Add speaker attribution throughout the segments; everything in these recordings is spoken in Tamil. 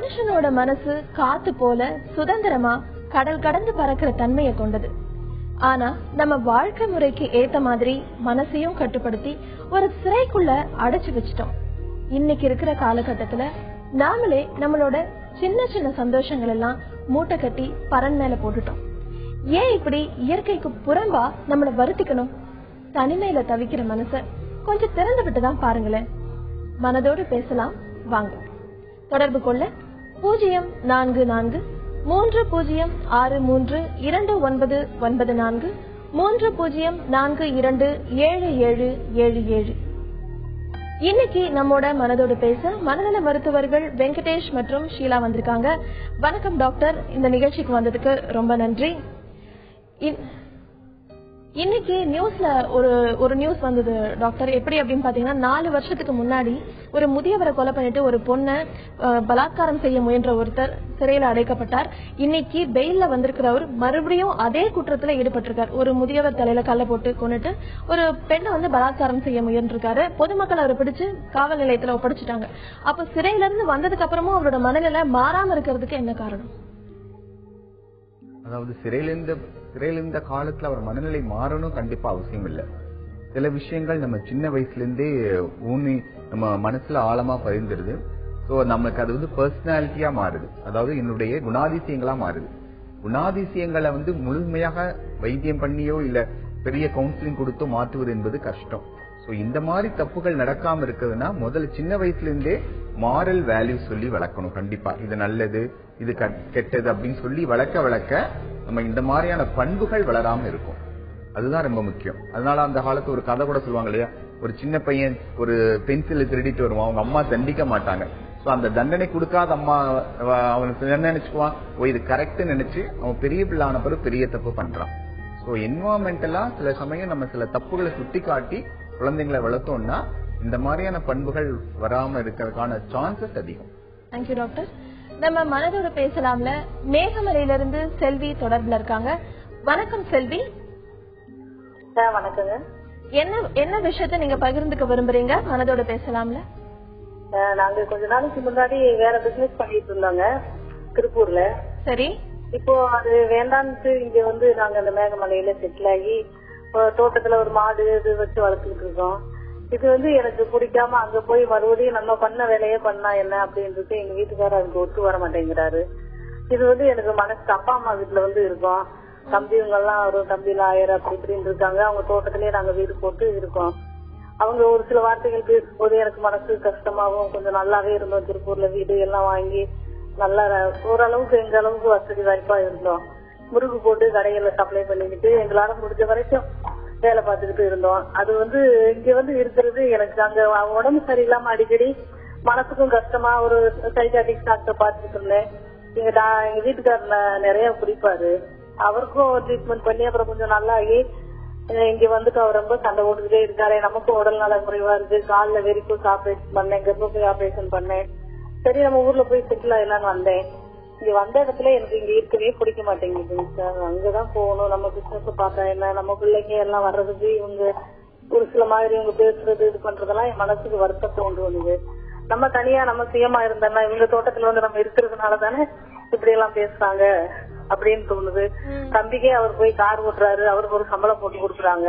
Speaker 1: மனுஷனோட மனசு காத்து போல சுதந்திரமா கடல் கடந்து பறக்கிற தன்மையை கொண்டது. ஆனா நம்ம வாழ்க்கை முறைக்கு ஏத்த மாதிரி மனசையும் கட்டுப்படுத்தி ஒரு சிறைக்குள்ள அடைச்சு வச்சிட்டோம். இன்னைக்கு இருக்கிற காலகட்டத்துல நாமளே நம்மளோட சின்ன சின்ன சந்தோஷங்கள் எல்லாம் மூட்டை கட்டி பரன் மேல போட்டுட்டோம். ஏன் இப்படி இயற்கைக்கு புறம்பா நம்மள வருத்திக்கணும்? தனிமையில தவிக்கிற மனச கொஞ்சம் திறந்து விட்டுதான் பாருங்களேன். மனதோடு பேசலாம் வாங்க. தொடர்பு கொள்ள 0463632994 30427777. இன்னைக்கு நம்மோட மனதோடு பேச மனநல மருத்துவர்கள் வெங்கடேஷ் மற்றும் ஷீலா வந்திருக்காங்க. வணக்கம் டாக்டர், இந்த நிகழ்ச்சிக்கு வந்ததுக்கு ரொம்ப நன்றி. இன்னைக்கு நியூஸ்ல ஒரு நியூஸ் வந்தது டாக்டர். எப்படி அப்படின்னு பாத்தீங்கன்னா, 4 வருஷத்துக்கு முன்னாடி ஒரு முதியவரை கொலை பண்ணிட்டு ஒரு பொண்ணை பலாத்காரம் செய்ய முயன்ற ஒருத்தர் சிறையில அடைக்கப்பட்டார். இன்னைக்கு பெயில்ல வந்திருக்கிறவர் மறுபடியும் அதே குற்றத்துல ஈடுபட்டிருக்கார். ஒரு முதியவர் தலையில கல்ல போட்டு கொண்டுட்டு ஒரு பெண்ணை பலாத்காரம் செய்ய முயன்றிருக்காரு. பொதுமக்கள் அவரை பிடிச்சு காவல் நிலையத்துல ஒப்படைச்சிட்டாங்க. அப்ப சிறையில இருந்து வந்ததுக்கு அப்புறமும் அவரோட மனநிலை மாறாம இருக்கிறதுக்கு என்ன காரணம்?
Speaker 2: அதாவது சிறையிலிருந்த காலத்துல அவர் மனநிலை மாறணும் கண்டிப்பா அவசியம் இல்லை. சில விஷயங்கள் நம்ம சின்ன வயசுல இருந்தே ஊனி நம்ம மனசுல ஆழமா பதிந்துருது. சோ நமக்கு அது பர்சனாலிட்டியா மாறுது. அதாவது என்னுடைய குணாதிசயங்களா மாறுது. குணாதிசயங்களை முழுமையாக வைத்தியம் பண்ணியோ இல்ல பெரிய கவுன்சிலிங் கொடுத்தோ மாற்றுவது என்பது கஷ்டம். சோ இந்த மாதிரி தப்புகள் நடக்காம இருக்குதுன்னா முதல்ல சின்ன வயசுல இருந்தே மாரல் வேல்யூ சொல்லி வளர்க்கணும். கண்டிப்பா இது நல்லது, இது கெட்டது அப்படின்னு சொல்லி வளர்க்க நம்ம இந்த மாதிரியான பண்புகள் வளராம இருக்கும். அதுதான் ரொம்ப முக்கியம். அதனால அந்த காலத்து ஒரு கதை கூட சொல்லுவாங்க இல்லையா, ஒரு சின்ன பையன் ஒரு பென்சில் திருடிட்டு வருவான், அவங்க அம்மா தண்டிக்க மாட்டாங்க. சோ அந்த தண்டனை கொடுக்காத அம்மா அவனுக்கு என்ன நினைச்சுக்குவான், இது கரெக்ட் நினைச்சு அவன் பெரிய பிள்ளான பிறகு பெரிய தப்பு பண்றான். சோ என்வாரன்மெண்டலா சில சமயம் நம்ம சில தப்புகளை சுட்டி காட்டி குழந்தைங்களை வளர்த்தோம்னா இந்த மாதிரியான பண்புகள் வராம இருக்கிறதுக்கான சான்சஸ் அதிகம்.
Speaker 1: Thank you doctor. நம்ம மனதோட பேசலாம்ல மேகமலையில இருந்து செல்வி தொடர்புல இருக்காங்க. வணக்கம் செல்வி.
Speaker 3: வணக்கங்க.
Speaker 1: என்ன விஷயத்த நீங்க பகிர்ந்துக்க விரும்புறீங்க மனதோட பேசலாம்ல?
Speaker 3: நாங்க கொஞ்ச நாளைக்கு முன்னாடி வேற பிசினஸ் பண்ணிட்டு இருந்தாங்க திருப்பூர்ல.
Speaker 1: சரி.
Speaker 3: இப்போ அது வேண்டாம்னு இங்க நாங்க அந்த மேகமலையில செட்டில் ஆகி தோட்டத்துல ஒரு மாடு இது வச்சு வளர்த்துக்கிட்டு இருக்கோம். இது எனக்கு பிடிக்காம அங்க போய் மறுபடியும் நம்ம பண்ண வேலையே பண்ணா என்ன அப்படின்றது எங்க வீட்டுக்காரர் அதுக்கு ஒத்து வர மாட்டேங்கிறாரு. இது எனக்கு மனசு அப்பா அம்மா வீட்டுல இருக்கோம். தம்பிங்க எல்லாம் ஒரு தம்பில 1000 அப்படி இப்படின்னு இருக்காங்க. அவங்க தோட்டத்திலேயே நாங்க வீடு போட்டு இருக்கோம். அவங்க ஒரு சில வார்த்தைகள் பேசும்போது எனக்கு மனசு கஷ்டமாவும் கொஞ்சம் நல்லாவே இருந்தோம். திருப்பூர்ல வீடு எல்லாம் வாங்கி நல்லா ஓரளவுக்கு எங்க அளவுக்கு வசதி வாய்ப்பா இருந்தோம். முருகு போட்டு கடைகள்ல சப்ளை பண்ணிக்கிட்டு எங்களால முடிஞ்ச வரைக்கும் வேலை பார்த்துக்கிட்டு இருந்தோம். அது இங்க இருக்கிறது எனக்கு அங்க உடம்பு சரியில்லாம அடிக்கடி மனசுக்கும் கஷ்டமா ஒரு சைக்காட்டிக் டாக்டர் பார்த்துட்டு இருந்தேன். எங்க வீட்டுக்காரர் நிறைய குடிப்பாரு. அவருக்கும் ட்ரீட்மெண்ட் பண்ணி அப்புறம் கொஞ்சம் நல்லாகி இங்க அவர் ரொம்ப சண்டை போட்டுக்கிட்டே இருக்காரு. நமக்கும் உடல் நல குறைவா இருக்கு. காலில் வெறிக்கும் ஆபரேஷன் பண்ணேன், கர்ப்பப்பை ஆபரேஷன் பண்ணேன். சரி நம்ம ஊர்ல போய் செட்டில் ஆயிடலான்னு வந்தேன். இங்க வந்த இடத்துல எனக்கு இங்க இருக்கவே பிடிக்க மாட்டேங்குது சார். அங்கதான் போகணும். நம்ம பிசினஸ் பார்த்தா என்ன, நம்ம பிள்ளைங்க எல்லாம் வர்றதுக்கு இவங்க ஒரு சில மாதிரி இவங்க பேசுறது இது பண்றதெல்லாம் என் மனசுக்கு வருத்தத்தை உண்டு பண்ணுது. நம்ம தனியா நம்ம சுயமா இருந்தோம்னா இவங்க தோட்டத்துல நம்ம இருக்கிறதுனால தானே இப்படி எல்லாம் பேசுறாங்க அப்படின்னு தோணுது. தம்பிக்கே அவர் போய் கார் ஓட்டுறாரு, அவருக்கு ஒரு சம்பளம் போட்டு கொடுக்குறாங்க.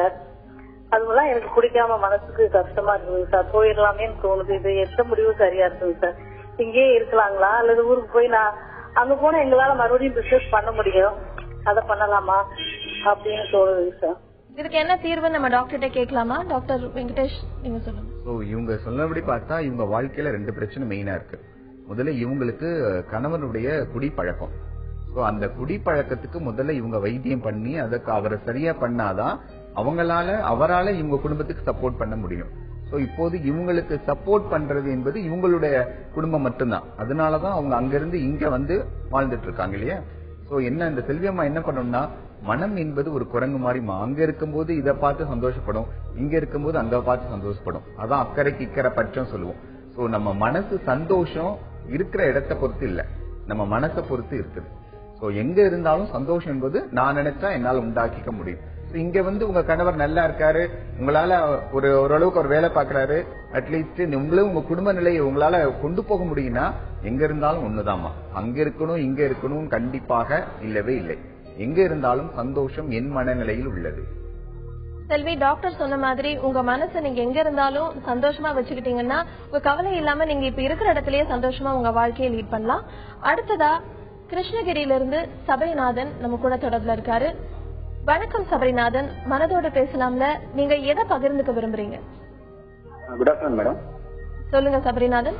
Speaker 3: அதுவெல்லாம் எனக்கு பிடிக்காம மனசுக்கு கஷ்டமா இருக்குது சார். போயிடலாமேன்னு தோணுது. இது எந்த முடிவு சரியா இருக்குங்க சார்? இங்கேயே இருக்கலாங்களா அல்லது ஊருக்கு போய் நான் அங்க போனா எங்களால மறுபடியும் பிசினஸ் பண்ண முடியும், அதை பண்ணலாமா அப்படின்னு தோணுதுங்க சார்.
Speaker 1: இதுக்கு என்ன தீர்வு நம்ம டாக்டர்கிட்ட கேட்கலாமா? டாக்டர் வெங்கடேஷ் நீங்க சொல்லுங்க.
Speaker 2: இவங்க சொன்னபடி பார்த்தா இவங்க வாழ்க்கையில 2 பிரச்சனை மெயினா இருக்கு. முதல்ல இவங்களுக்கு கணவனுடைய குடிப்பழக்கம். அந்த குடிப்பழக்கத்துக்கு முதல்ல இவங்க வைத்தியம் பண்ணி அதுக்கு அவரை சரியா பண்ணாதான் அவரால இவங்க குடும்பத்துக்கு சப்போர்ட் பண்ண முடியும். இப்போது இவங்களுக்கு சப்போர்ட் பண்றது என்பது இவங்களுடைய குடும்பம் மட்டும்தான். அதனாலதான் அவங்க அங்கிருந்து இங்க வாழ்ந்துட்டு இருக்காங்க இல்லையா. என்ன இந்த செல்வியம்மா என்ன பண்ணணும்னா, மனம் என்பது ஒரு குரங்கு மாதிரி, அங்க இருக்கும்போது இதை பார்த்து சந்தோஷப்படும், இங்க இருக்கும்போது அங்க பார்த்து சந்தோஷப்படும். அதான் அக்கறைக்கு இக்கரை பட்சம் சொல்லுவோம். நம்ம மனசு சந்தோஷம் இருக்கிற இடத்தை பொறுத்து இல்ல, நம்ம மனசை பொறுத்து இருக்குது. எங்க இருந்தாலும் சந்தோஷம் என்பது நான் நினைச்சா என்னால உண்டாக்கிக்க முடியும். இங்க வந்து உங்க கணவர் நல்லா இருக்காரு, உங்களால ஓரளவுக்கு ஒரு வேலை பாக்குறாரு, அட்லீஸ்ட் உங்களும் உங்க குடும்ப நிலையை உங்களால கொண்டு போக முடியும்னா எங்க இருந்தாலும் ஒண்ணுதாம்மா. அங்க இருக்கணும் இங்க இருக்கணும் கண்டிப்பாக இல்லவே இல்லை. எங்க இருந்தாலும் சந்தோஷம் என் மனநிலையில் உள்ளது.
Speaker 1: செல்வி, டாக்டர் சொன்ன மாதிரி உங்க மனசை நீங்க எங்க இருந்தாலும் சந்தோஷமா வச்சுக்கிட்டீங்கன்னா உங்க கவலை இல்லாம நீங்க இப்ப இருக்கிற இடத்துலயே சந்தோஷமா உங்க வாழ்க்கையை லீட் பண்ணலாம். அடுத்ததா கிருஷ்ணகிரியிலிருந்து சபரிநாதன் நம்ம கூட தொடர்புல இருக்காரு. வணக்கம் சபரிநாதன், மனதோட பேசலாம்ல, நீங்க எதை பகிர்ந்துக்க விரும்புறீங்க?
Speaker 4: Good afternoon madam.
Speaker 1: சொல்லுங்க சபரிநாதன்.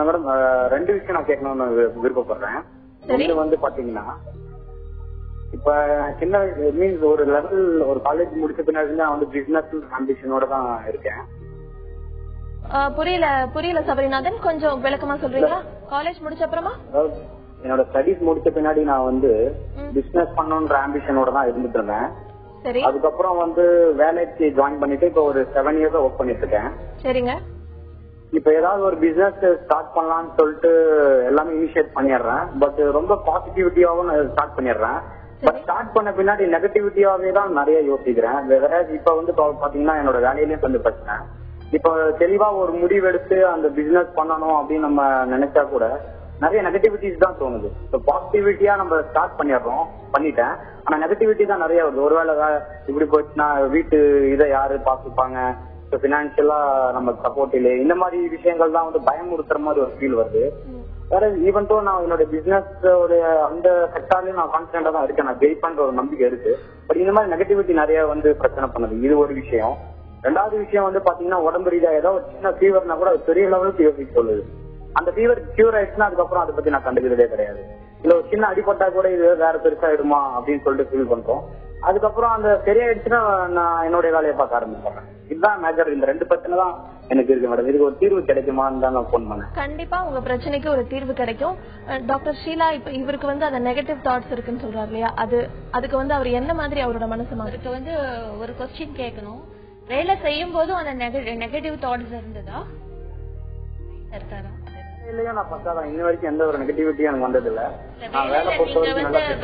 Speaker 4: மேடம், 2 விஷயம் நான் கேட்கணும்னு விருப்பப்படுறேன். ஒண்ணு வந்து பாத்தீங்கன்னா, இப்ப சின்ன வயசு மீன்ஸ் ஒரு லெவல் ஒரு காலேஜ் முடிச்ச பின்னாடி நான் வந்து பிசினஸ் ஆம்பிஷனோட தான் இருக்கேன்.
Speaker 1: புரியல சபரிநாதன், கொஞ்சம் விளக்கமா சொல்றீங்களா? காலேஜ் முடிச்ச அப்புறமா
Speaker 4: என்னோட ஸ்டடிஸ் முடிச்ச பின்னாடி நான் வந்து பிசினஸ் பண்ணணும்ன்ற ஆம்பிஷனோட தான் இருந்துட்டு இருந்தேன்.
Speaker 1: சரி.
Speaker 4: அதுக்கப்புறம் வந்து வேலைக்கு ஜாயின் பண்ணிட்டு இப்ப ஒரு 7 இயர்ஸ் ஒர்க் பண்ணிட்டு இருக்கேன்.
Speaker 1: சரிங்க.
Speaker 4: இப்ப ஏதாவது ஒரு பிசினஸ் ஸ்டார்ட் பண்ணலாம்னு சொல்லிட்டு எல்லாமே இனிஷியேட் பண்ணிடுறேன். பட் ரொம்ப பாசிட்டிவிட்டியாவும் ஸ்டார்ட் பண்ணிடுறேன். பட் ஸ்டார்ட் பண்ண பின்னாடி நெகட்டிவிட்டியாவே தான் நிறைய யோசிக்கிறேன். வேற இப்ப வந்து பாத்தீங்கன்னா என்னோட வேலையிலயும் கொஞ்சம் பிரச்சனை. இப்ப தெளிவா ஒரு முடிவு எடுத்து அந்த பிசினஸ் பண்ணணும் அப்படின்னு நம்ம நினைச்சா கூட நிறைய நெகட்டிவிட்டிஸ் தான் தோணுது. பாசிட்டிவிட்டியா நம்ம ஸ்டார்ட் பண்ணிட்டேன். ஆனா நெகட்டிவிட்டி தான் நிறைய வருது. ஒருவேளை இப்படி போச்சுன்னா வீட்டு இதை யாரு பாத்துப்பாங்க, பினான்சியலா நமக்கு சப்போர்ட் இல்லை, இந்த மாதிரி விஷயங்கள் தான் வந்து பயமுறுத்துற மாதிரி ஒரு ஃபீல் வருது. வேற ஈவன் தோ நான் என்னோட பிசினஸ் அந்த செக்டார்லயும் நான் கான்பிடண்டா தான் இருக்கேன். நான் ஜெயிப்பேன்ற ஒரு நம்பிக்கை இருக்கு. பட் இந்த மாதிரி நெகட்டிவிட்டி நிறைய வந்து பிரச்சனை பண்ணுது. இது ஒரு விஷயம். 2வது விஷயம் வந்து பாத்தீங்கன்னா, உடம்பு ரீதியா ஏதோ ஒரு சின்ன ஃபீவர்னா கூட பெரிய லெவலுக்கு யோசிக்க சொல்லுது. அந்த ஃபீவர் கியூர் ஆயிடுச்சுன்னா அதுக்கப்புறம் அதை பத்தி நான் கண்டுக்கிறதே கிடையாது. இல்ல ஒரு சின்ன அடிப்பட்டா கூட இது வேற பெருசாயிடுமா அப்படின்னு சொல்லிட்டு ஃபீல் பண்றோம். அதுக்கப்புறம் அந்த சரியாயிடுச்சுன்னா நான் என்னுடைய வேலையை பார்க்க ஆரம்பிச்சிடுறேன். இதுதான் மேஜர். இந்த 2 பிரச்சனை தான் எனக்கு இருக்கு மேடம். இதுக்கு ஒரு தீர்வு கிடைக்குமான்னு தான் நான் போன் பண்ணேன்.
Speaker 1: கண்டிப்பா உங்க பிரச்சனைக்கு ஒரு தீர்வு கிடைக்கும். டாக்டர் ஷீலா, இப்ப இவருக்கு வந்து அந்த நெகட்டிவ் தாட்ஸ் இருக்குன்னு சொல்றாரு இல்லையா, அதுக்கு வந்து அவர் என்ன மாதிரி அவரோட மனசு மாதிரி
Speaker 5: வந்து ஒரு கொஸ்டின் கேட்கணும். வேலை செய்யும் போதும் அந்த நெகட்டிவ் தாட்ஸ் இருந்ததா?
Speaker 4: இல்லையா, நான் பத்தாதான் இன்ன வரைக்கும் எந்த ஒரு நெகட்டிவிட்டியும் எனக்கு வந்தது இல்ல.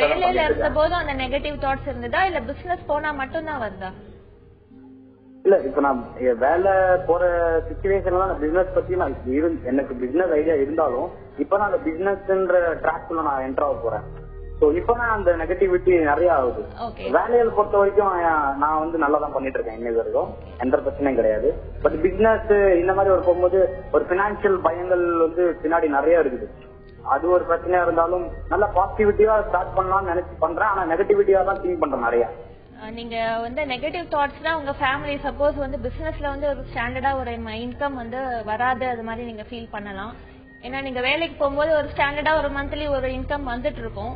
Speaker 5: வேலையில இருந்த போதும் அந்த நெகட்டிவ் தாட்ஸ் இருந்ததா, இல்ல பிசினஸ் போனா மட்டும் தான் வருதா?
Speaker 4: இல்ல, இப்ப நான் வேலை போற சிச்சுவேஷன்ல நான் பிசினஸ் பத்தி எனக்கு பிசினஸ் ஐடியா இருந்தாலும் இப்ப நான் அந்த பிசினஸ்ன்ற ட்ராக்ல நான் என்டர் ஆக போறேன். சோ இப்ப நான் அந்த நெகட்டிவிட்டி நிறைய ஆகுது. வேலையை பொறுத்த வரைக்கும் நான் வந்து நல்லா தான் பண்ணிட்டு இருக்கேன். இன்னைக்கு வரைக்கும் எந்த பிரச்சனையும் கிடையாது. பட் பிசினஸ் இந்த மாதிரி ஒரு போகும்போது ஒரு பினான்சியல் பயங்கள் வந்து பின்னாடி நிறைய இருக்குது. அது ஒரு பிரச்சனையா இருந்தாலும் நல்ல பாசிட்டிவிட்டியா ஸ்டார்ட் பண்ணலாம்னு நினைச்சு பண்றேன். ஆனா நெகட்டிவிட்டியா தான் திங்க் பண்றேன் நிறைய.
Speaker 5: நீங்க வந்து நெகட்டிவ் தாட்ஸ்னா உங்க ஃபேமிலி சப்போஸ் வந்து பிசினஸ்ல வந்து ஒரு ஸ்டாண்டர்டா ஒரு இன்கம் வந்து வராது, அது மாதிரி நீங்க ஃபீல் பண்ணலாம். ஏன்னா நீங்க வேலைக்கு போகும்போது ஒரு ஸ்டாண்டர்டா ஒரு மந்த்லி ஒரு இன்கம் வந்துட்டு இருக்கும்.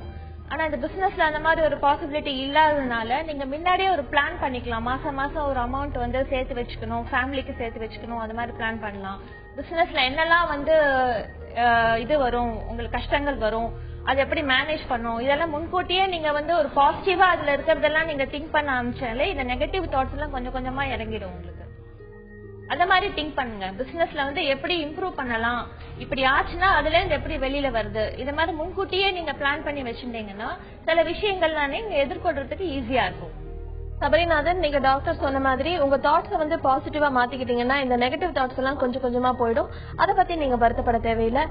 Speaker 5: ஆனா இந்த பிசினஸ்ல அந்த மாதிரி ஒரு பாசிபிலிட்டி இல்லாததுனால நீங்க முன்னாடியே ஒரு பிளான் பண்ணிக்கலாம். மாசம் மாசம் ஒரு அமௌண்ட் வந்து சேர்த்து வச்சுக்கணும், ஃபேமிலிக்கு சேர்த்து வச்சுக்கணும், அது மாதிரி பிளான் பண்ணலாம். பிசினஸ்ல என்னெல்லாம் வந்து இது வரும், உங்களுக்கு கஷ்டங்கள் வரும், அது எப்படி மேனேஜ் பண்ணும், இதெல்லாம் முன்கூட்டியே நீங்க வந்து ஒரு பாசிட்டிவா அதுல இருக்கிறதெல்லாம் நீங்க திங்க் பண்ண ஆரம்பிச்சாலே இந்த நெகட்டிவ் தாட்ஸ் எல்லாம் கொஞ்சம் கொஞ்சமா இறங்கிடும் உங்களுக்கு. அத மாதிரி திங்க் பண்ணுங்க. பிசினஸ்ல வந்து எப்படி இம்ப்ரூவ் பண்ணலாம், இப்படி ஆச்சுன்னா அதுல இருந்து எப்படி வெளியில வருது, இது மாதிரி முன்கூட்டியே நீங்க பிளான் பண்ணி வச்சிருந்தீங்கன்னா சில விஷயங்கள்லாம் நீங்க எதிர்கொள்றதுக்கு ஈஸியா இருக்கும்.
Speaker 1: சபரிநாதன், நீங்க டாக்டர் சொன்ன மாதிரி உங்க தாட்ஸை வந்து பாசிட்டிவா மாத்திக்கிட்டீங்கன்னா இந்த நெகட்டிவ் தாட்ஸ் எல்லாம் கொஞ்சம் கொஞ்சமா போயிடும். அதை பத்தி நீங்க வருத்தப்பட தேவையில்லை.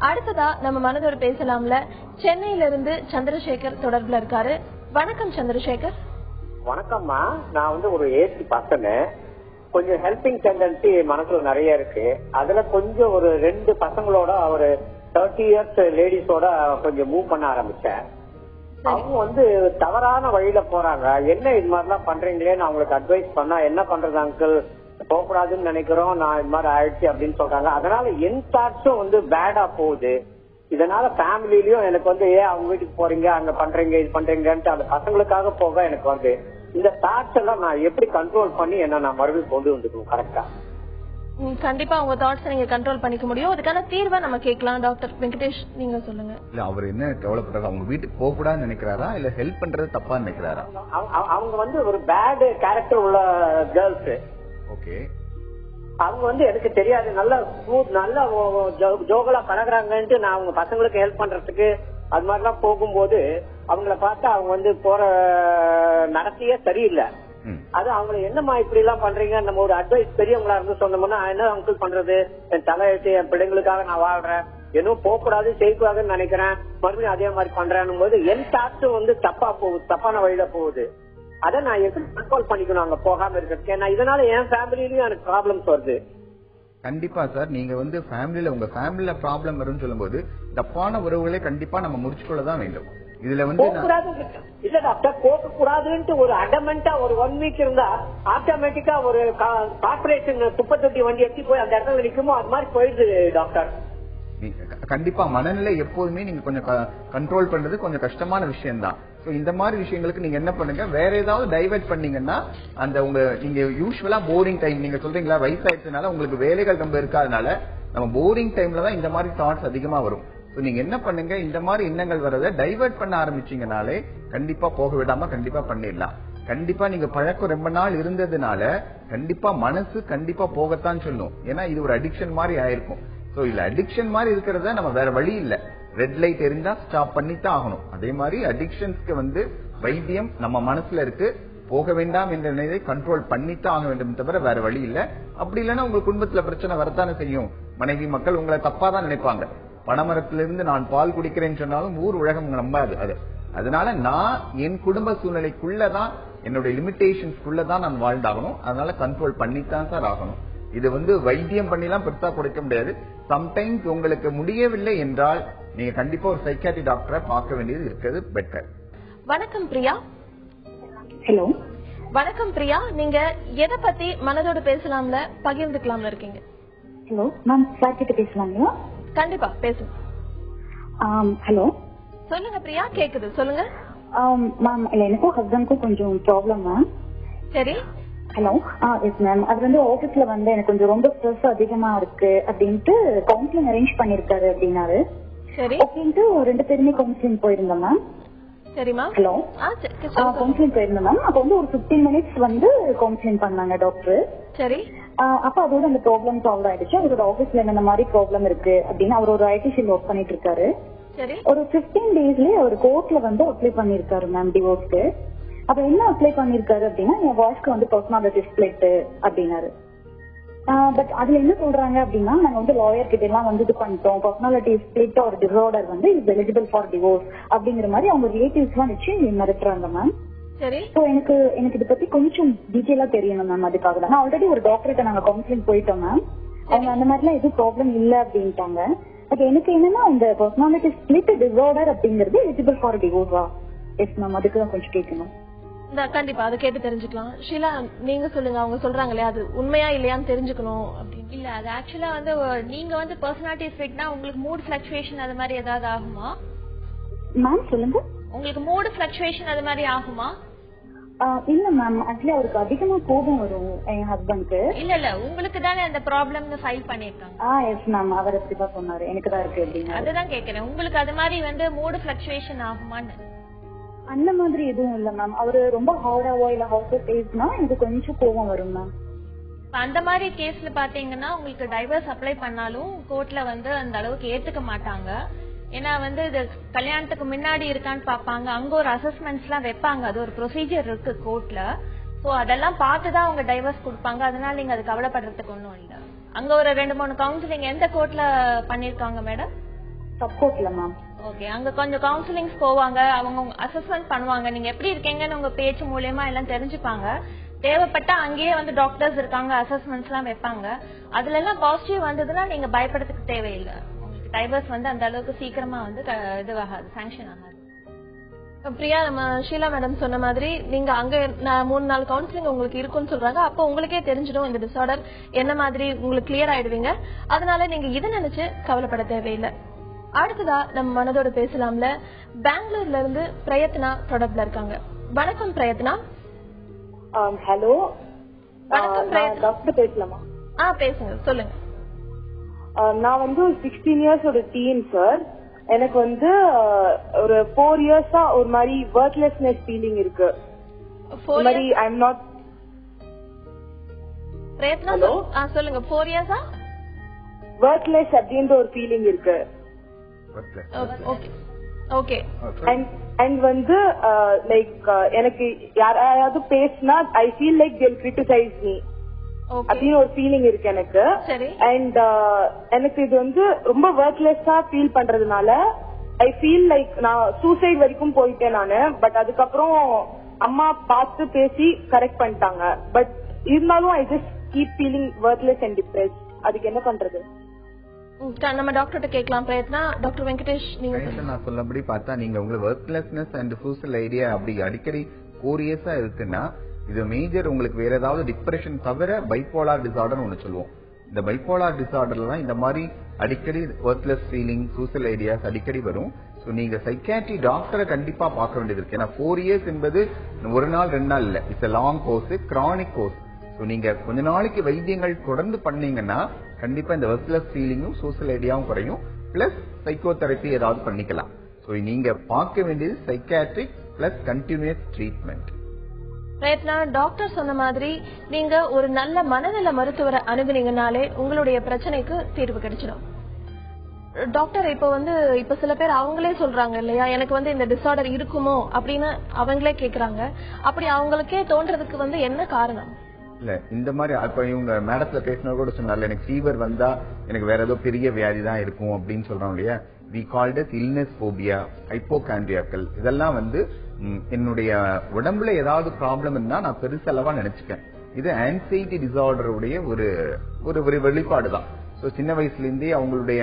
Speaker 1: அடுத்ததா நம்ம மனதோடு பேசலாம்ல, சென்னையில இருந்து சந்திரசேகர் தொடர்புல இருக்காரு. வணக்கம் சந்திரசேகர்.
Speaker 6: வணக்கம்மா. நான் வந்து ஒரு ஏசி பசங்க, கொஞ்சம் ஹெல்பிங் டெண்டன்சி மனசுல நிறைய இருக்கு. அதுல கொஞ்சம் ஒரு 2 பசங்களோட ஒரு 30 இயர்ஸ் லேடிஸோட கொஞ்சம் மூவ் பண்ண ஆரம்பிச்சேன். அவங்க வந்து தவறான வழியில போறாங்க. என்ன இது மாதிரிலாம் பண்றீங்களே, நான் அவங்களுக்கு அட்வைஸ் பண்ணா என்ன பண்றது அங்கிள், போகக்கூடாதுன்னு நினைக்கிறோம், நான் இது மாதிரி ஆயிடுச்சு அப்படின்னு சொல்றாங்க. அதனால என் தாட்ஸும் வந்து பேடா போகுது. இதனால ஃபேமிலிலயும் எனக்கு வந்து அவங்க வீட்டுக்கு போறீங்க, அங்க பண்றீங்க, இது பண்றீங்கன்ட்டு அந்த பசங்களுக்காக போக எனக்கு வந்து இந்த தாட்ஸ் எல்லாம் நான் எப்படி கண்ட்ரோல் பண்ணி என்ன நான் மறுபடியும் கொண்டு வந்துக்கணும் கரெக்டா?
Speaker 1: கண்டிப்பா உங்க தாட்ஸ் நீங்க கண்ட்ரோல் பண்ணிக்க முடியும். அதுக்கான தீர்வை நம்ம கேட்கலாம். டாக்டர் வெங்கடேஷ், நீங்க சொல்லுங்க.
Speaker 2: இல்ல, அவர் என்ன கவலைப்படுறாரு, அவங்க வீட்டுக்கு போக கூடாதுன்னு நினைக்கிறாரா இல்ல ஹெல்ப் பண்றது தப்பா நினைக்கிறாரா?
Speaker 6: அவங்க வந்து ஒரு பேட் கேரக்டர் உள்ள கேர்ள்ஸ்.
Speaker 2: ஓகே.
Speaker 6: அவங்க வந்து எனக்கு தெரியாது, நல்ல ஜோகலா பழகுறாங்கன்ட்டு நான் அவங்க பசங்களுக்கு ஹெல்ப் பண்றதுக்கு அது மாதிரிலாம் போகும்போது அவங்கள பார்த்தா அவங்க வந்து போற நடத்தையே சரியில்லை. அது அவங்களை என்னமா இப்படி எல்லாம் பண்றீங்க, நம்ம ஒரு அட்வைஸ் பெரியவங்களா இருந்து சொன்னோம்னா என்ன அங்கிள் பண்றது, என் தலையெழுத்து என் பிள்ளைங்களுக்காக நான் வாழ்றேன், எதுவும் போகக்கூடாது செய்யக்கூடாதுன்னு நினைக்கிறேன், மறுபடியும் அதே மாதிரி பண்றேன்னு போது என் தாட்ஸ் வந்து தப்பா போகுது, தப்பான வழியில போகுது. அதை நான் எப்படி கண்ட்ரோல் பண்ணிக்கணும் அங்க போகாம இருக்கிறதுக்கு? ஏன்னா இதனால என் ஃபேமிலிலயும் எனக்கு ப்ராப்ளம்ஸ் வருது.
Speaker 2: கண்டிப்பா சார், நீங்க வந்து ஃபேமிலில உங்க ஃபேமிலில ப்ராப்ளம் வரும்னு சொல்லும்போது தப்பான உறவுகளை கண்டிப்பா நம்ம முடிச்சுக்கொள்ளதான் வேண்டும். இதுல வந்து
Speaker 6: இல்ல டாக்டர், போக கூடாதுன்னு ஒரு அடமெண்டா ஒரு 1 வீக் இருந்தா ஆட்டோமேட்டிக்கா ஒரு கார்பரேஷன் துப்பத்தொட்டி வண்டி எடுத்து போய் அந்த இடத்துல நிக்குமோ அது மாதிரி போயிடுது டாக்டர்.
Speaker 2: கண்டிப்பா மனநிலை எப்போதுமே நீங்க கொஞ்சம் கண்ட்ரோல் பண்றது கொஞ்சம் கஷ்டமான விஷயம் தான். இந்த மாதிரி விஷயங்களுக்கு நீங்க என்ன பண்ணுங்க, வேற ஏதாவது டைவர்ட் பண்ணீங்கன்னா அந்த நீங்க யூஸ்வலா போரிங் டைம் நீங்க சொல்றீங்களா, வயசாயிடுச்சனால உங்களுக்கு வேலைகள் ரொம்ப இருக்காதனால நம்ம போரிங் டைம்ல தான் இந்த மாதிரி தாட்ஸ் அதிகமா வரும். நீங்க என்ன பண்ணுங்க, இந்த மாதிரி எண்ணங்கள் வரதை டைவர்ட் பண்ண ஆரம்பிச்சீங்கனாலே கண்டிப்பா போக விடாம கண்டிப்பா பண்ணிடலாம். கண்டிப்பா நீங்க பழக்கம் ரொம்ப நாள் இருந்ததுனால கண்டிப்பா மனசு கண்டிப்பா போகத்தான் சொல்லும். ஏன்னா இது ஒரு அடிக்ஷன் மாதிரி ஆயிருக்கும். சோ இல்ல அடிக்ஷன் மாதிரி இருக்கிறத நம்ம வேற வழி இல்ல, ரெட் லைட் எரிந்தா ஸ்டாப் பண்ணித்தான் ஆகணும். அதே மாதிரி அடிக்ஷன்ஸ்க்கு வந்து வைத்தியம் நம்ம மனசுல இருக்கு, போக வேண்டாம் என்ற நிலையை கண்ட்ரோல் பண்ணித்தான் ஆக வேண்டும் தவிர வேற வழி இல்ல. அப்படி இல்லைன்னா உங்க குடும்பத்துல பிரச்சனை வரத்தானே செய்யும். மனைவி மக்கள் உங்களை தப்பா தான் நினைப்பாங்க. பனைமரத்திலிருந்து நான் பால் குடிக்கிறேன்னு சொன்னாலும் ஊர் உலகம் நம்பாது அது. அதனால நான் என் குடும்ப சூழ்நிலைக்குள்ளதான் என்னுடைய லிமிடேஷன்ஸ்குள்ளதான் நான் வாழ்ந்தாகணும். அதனால கண்ட்ரோல் பண்ணித்தான் சார் ஆகணும். இது வந்து வைத்தியம் பண்ணிலாம் பெருசா குறைக்க முடியாது. சம்டைம்ஸ் உங்களுக்கு முடியவில்லை என்றால் நீங்க கண்டிப்பா ஒரு சைக்காட்ரி டாக்டரை பார்க்க வேண்டியது இருக்கிறது பெட்டர்.
Speaker 1: வணக்கம் பிரியா.
Speaker 7: ஹலோ
Speaker 1: வணக்கம் பிரியா, நீங்க எதை பத்தி மனதோடு பேசலாம்ல பகிர்ந்துக்கலாம்ல இருக்கீங்க?
Speaker 7: ஹலோ மேம், சார் கிட்ட பேசலாங்களா?
Speaker 1: கண்டிப்பா பேசுங்க.
Speaker 7: ஹலோ
Speaker 1: சொல்லுங்க பிரியா, கேக்குது சொல்லுங்க.
Speaker 7: மேம் இல்ல, எனக்கும் ஹஸ்பண்ட்க்கும் கொஞ்சம் ப்ராப்ளம் மேம்.
Speaker 1: சரி.
Speaker 7: ஹலோ. எஸ் மேம், அது வந்து ஆபீஸ்ல வந்து எனக்கு கொஞ்சம் ரொம்ப ஸ்ட்ரெஸ் அதிகமா இருக்கு அப்படின்ட்டு கவுன்சிலிங் அரேஞ்ச் பண்ணிருக்காரு அப்படின்னாரு.
Speaker 1: சரி.
Speaker 7: ஓகேன்ட்டு 2 பேருமே கவுன்சிலிங் போயிருந்தோம் மேம்.
Speaker 1: சரிமா.
Speaker 7: ஹலோ. கவுன்சிலிங் போயிருந்தோம் மேம். அப்ப வந்து ஒரு 15 மினிட்ஸ் வந்து கவுன்சிலிங் பண்ணாங்க டாக்டர்.
Speaker 1: சரி.
Speaker 7: அப்ப அதோட அந்த ப்ராப்ளம் சால்வ் ஆயிடுச்சு. அவரோட ஆபீஸ்ல இந்த மாதிரி ப்ராப்ளம் இருக்கு அப்படின்னு அவர் ஒரு ஐடி ஃபீல்ட் ஒர்க் பண்ணிட்டு இருக்காரு.
Speaker 1: சரி.
Speaker 7: ஒரு 15 டேஸ்லயே அவர் கோர்ட்ல வந்து அப்ளை பண்ணிருக்காரு மேம் டிவோர்ஸ்க்கு. அப்ப என்ன அப்ளை பண்ணிருக்காரு அப்படின்னா, என் வாய்ஸ்க்கு வந்து பர்சனாலிட்டி ஸ்பிளிட் அப்படின்னாரு. பட் அதுல என்ன சொல்றாங்க அப்படின்னா, நாங்க வந்து லாயர் கிட்ட எல்லாம் வந்து இது பண்ணிட்டோம், பர்சனாலிட்டி ஸ்பிளிட் ஒரு டிசார்டர் வந்து இஸ் எலிஜிபிள் ஃபார் டிவோர்ஸ் அப்படிங்கிற மாதிரி அவங்க ரிலேட்டிவ்ஸ் எல்லாம் வச்சு மிரட்டுறாங்க மேம்.
Speaker 1: சரி.
Speaker 7: சோ எனக்கு இதை பத்தி கொஞ்சம் டீடைலா தெரியணும் மேம். அதுக்காக தான் நான் ஆல்ரெடி ஒரு டாக்டர்கிட்ட நாங்க கவுன்சிலிங் போயிட்டோம் மேம். அவங்க அந்த மாதிரிலாம் எதுவும் ப்ராப்ளம் இல்ல அப்படின்ட்டாங்க. பட் எனக்கு என்னன்னா, இந்த பர்சனாலிட்டி ஸ்பிளிட் டிசார்டர் அப்படிங்கிறது எலிஜிபிள் ஃபார் டிவோர்ஸா? எஸ் மேம், அதுக்கு தான் கொஞ்சம் கேட்கணும்.
Speaker 1: கண்டிப்பா அதை கேட்டு தெரிஞ்சுக்கலாம். ஷீலா நீங்க சொல்லுங்க, அவங்க சொல்றாங்க இல்லையா, அது உண்மையா இல்லையான்னு தெரிஞ்சுக்கணும் அப்படின்னு.
Speaker 5: இல்ல, அது ஆக்சுவலா வந்து நீங்க வந்து பர்சனாலிட்டி ஸ்பிளிட்னா உங்களுக்கு மூட் ஃபிளக்சுவேஷன் அது மாதிரி ஏதாவது ஆகுமா
Speaker 7: மேம்? சொல்லுங்க.
Speaker 5: உங்களுக்கு மூட் ஃபிளக்சுவேஷன் அது மாதிரி ஆகுமா?
Speaker 7: இல்ல மேம், ஆக்சுவலி அவருக்கு அதிகமா கோபம் வரும் என் ஹஸ்பண்ட்க்கு.
Speaker 5: இல்ல உங்களுக்கு தானே அந்த ப்ராப்ளம்னு ஃபைல் பண்ணிருக்காங்க.
Speaker 7: எஸ் மேம், அவர் அப்படிதான் சொன்னாரு, எனக்கு தான் இருக்கு அப்படின்னு.
Speaker 5: அதுதான் கேக்குறேன், உங்களுக்கு அது மாதிரி வந்து மூட் ஃபிளக்சுவேஷன் ஆகுமான்னு.
Speaker 7: அந்த மாதிரி எதுவும் இல்ல மேம். அவரு ரொம்ப ஹார்டாவோ இல்ல ஹவுஸ் பேசினா எனக்கு கொஞ்சம் கோபம் வரும் மேம்.
Speaker 5: அந்த மாதிரி கேஸ்ல பாத்தீங்கன்னா உங்களுக்கு டைவர்ஸ் அப்ளை பண்ணாலும் கோர்ட்ல வந்து அந்த அளவுக்கு ஏத்துக்க மாட்டாங்க. ஏன்னா வந்து இது கல்யாணத்துக்கு முன்னாடி இருக்கான்னு பாப்பாங்க, அங்க ஒரு அசஸ்மெண்ட்ஸ் எல்லாம் வைப்பாங்க, அது ஒரு ப்ரொசீஜர் இருக்கு கோர்ட்ல. சோ அதெல்லாம் பார்த்துதான் அவங்க டைவர்ஸ் கொடுப்பாங்க. அதனால நீங்க அது கவலைப்படுறதுக்கு ஒண்ணும் இல்ல. அங்க ஒரு 2-3 கவுன்சிலிங் எந்த கோர்ட்ல பண்ணிருக்காங்க மேடம்?
Speaker 7: சப் கோர்ட்ல மேம்.
Speaker 5: ஓகே, அங்க கொஞ்சம் கவுன்சிலிங்ஸ் போவாங்க, அவங்க அசஸ்மெண்ட் பண்ணுவாங்க, நீங்க எப்படி இருக்கீங்கன்னு உங்க பேச்சு மூலமா எல்லாம் தெரிஞ்சுப்பாங்க. தேவைப்பட்டா அங்கேயே வந்து டாக்டர்ஸ் இருக்காங்க, அசஸ்மெண்ட்ஸ் எல்லாம் வைப்பாங்க. அதுல எல்லாம் பாசிட்டிவ் வந்ததுன்னா நீங்க பயப்படுறதுக்கு தேவையில்லை. உங்களுக்கு டைவர்ஸ் வந்து அந்த அளவுக்கு சீக்கிரமா வந்து இதுவாகாது, சாங்ஷன் ஆகாது.
Speaker 1: பிரியா, நம்ம ஷீலா மேடம் சொன்ன மாதிரி நீங்க அங்க 3-4 கவுன்சிலிங் உங்களுக்கு இருக்குன்னு சொல்றாங்க. அப்போ உங்களுக்கே தெரிஞ்சிடும் இந்த டிசார்டர் என்ன மாதிரி, உங்களுக்கு கிளியர் ஆயிடுவீங்க. அதனால நீங்க இதை நினைச்சு கவலைப்பட தேவையில்லை. அடுத்ததா நம்ம மனதோட பேசலாம்ல. பெங்களூர்ல இருந்து பிரயத்னா தொடர்புல இருக்காங்க. வணக்கம் பிரயத்னா.
Speaker 8: ஹலோ.
Speaker 1: வணக்கம் பிரயத்னா.
Speaker 8: டாக்டர் பேசலாமா?
Speaker 1: பேசுங்க, சொல்லுங்க.
Speaker 8: நான் வந்து 16 இயர்ஸோட டீன் சார். எனக்கு வந்து ஒரு 4 இயர்ஸா ஒரு மாதிரி ஒர்க்லெஸ்னஸ் ஃபீலிங் இருக்கு. மாதிரி ஐ அம் நாட்.
Speaker 1: பிரயத்னா சொல்லுங்க. 4 இயர்ஸா
Speaker 8: ஒர்க்லெஸ் அப்படின்ற ஒரு ஃபீலிங் இருக்கு.
Speaker 5: ஓகே.
Speaker 8: அண்ட் வந்து லைக் எனக்கு யாராவது பேசினா I feel like they'll criticize me அப்படின்னு ஒரு ஃபீலிங் இருக்கு எனக்கு. அண்ட் எனக்கு இது வந்து ரொம்ப ஒர்க்லெஸ்ஸா ஃபீல் பண்றதுனால ஐ ஃபீல் லைக் நான் சூசைட் வரைக்கும் போயிட்டேன் நானு. பட் அதுக்கப்புறம் அம்மா பார்த்து பேசி கரெக்ட் பண்ணிட்டாங்க. பட் இருந்தாலும் I just keep feeling workless and depressed. அதுக்கு என்ன பண்றது?
Speaker 1: நம்ம டாக்டர்கிட்ட கேட்கலாம் பிரயத்னா. டாக்டர் வெங்கடேஷ், நீங்க
Speaker 2: நான் சொல்லபடி பார்த்தா நீங்க உங்களுக்கு ஒர்க்லெஸ்னஸ் அண்ட் சூசைட் ஐடியா அப்படி அடிக்கடி 4 இயர்ஸா இருக்குன்னா இது மேஜர் உங்களுக்கு வேற ஏதாவது டிப்ரெஷன் தவிர பைபோலார் டிசார்டர் ஒன்னு சொல்லுவோம். இந்த பைபோலார் டிசார்டர்ல தான் இந்த மாதிரி அடிக்கடி ஒர்க்லெஸ் ஃபீலிங் சூசைட் ஐடியாஸ் அடிக்கடி வரும். சோ நீங்க சைக்காட்ரி டாக்டரை கண்டிப்பா பார்க்க வேண்டியது இருக்கு. ஏன்னா 4 இயர்ஸ் என்பது ஒரு நாள் 2 நாள் இல்ல, it's long course, chronic course. So நீங்க கொஞ்ச நாளைக்கு வைத்தியங்கள் தொடர்ந்து பண்ணீங்கன்னா கண்டிப்பா இந்த ஒர்க்லெஸ் ஃபீலிங்கும் சோசியல் ஐடியாவும் குறையும். பிளஸ் சைக்கோதெரபி ஏதாவது பண்ணிக்கலாம். சோ நீங்க பார்க்க வேண்டியது psychiatric plus continuous treatment.
Speaker 1: Prayatna, doctor சொன்ன மாதிரி நீங்க ஒரு நல்ல மனநல மருத்துவரை அணுகுனீங்கனாலே உங்களுடைய பிரச்சனைக்கு தீர்வு கிடைச்சிடும். டாக்டர் இப்ப சில பேர் அவங்களே சொல்றாங்க இல்லையா, எனக்கு வந்து இந்த டிசார்டர் இருக்குமோ அப்படின்னு அவங்களே கேக்குறாங்க. அப்படி அவங்களுக்கே தோன்றதுக்கு என்ன காரணம்?
Speaker 2: இல்ல இந்த மாதிரி இப்ப இவங்க மேடத்துல பேசினா கூட சொன்னார்ல, எனக்கு ஃபீவர் வந்தா எனக்கு வேற ஏதோ பெரிய வியாதி தான் இருக்கும் அப்படின்னு சொல்றோம் இல்லையா. we called as illness phobia, hypochondriacal. இதெல்லாம் என்னுடைய உடம்புல ஏதாவது ப்ராப்ளம் இருந்தா நான் பெருசளவா நினைச்சுக்கேன். இது ஆன்சைட்டி டிசார்டருடைய ஒரு வெளிப்பாடு தான். சின்ன வயசுல இருந்தே அவங்களுடைய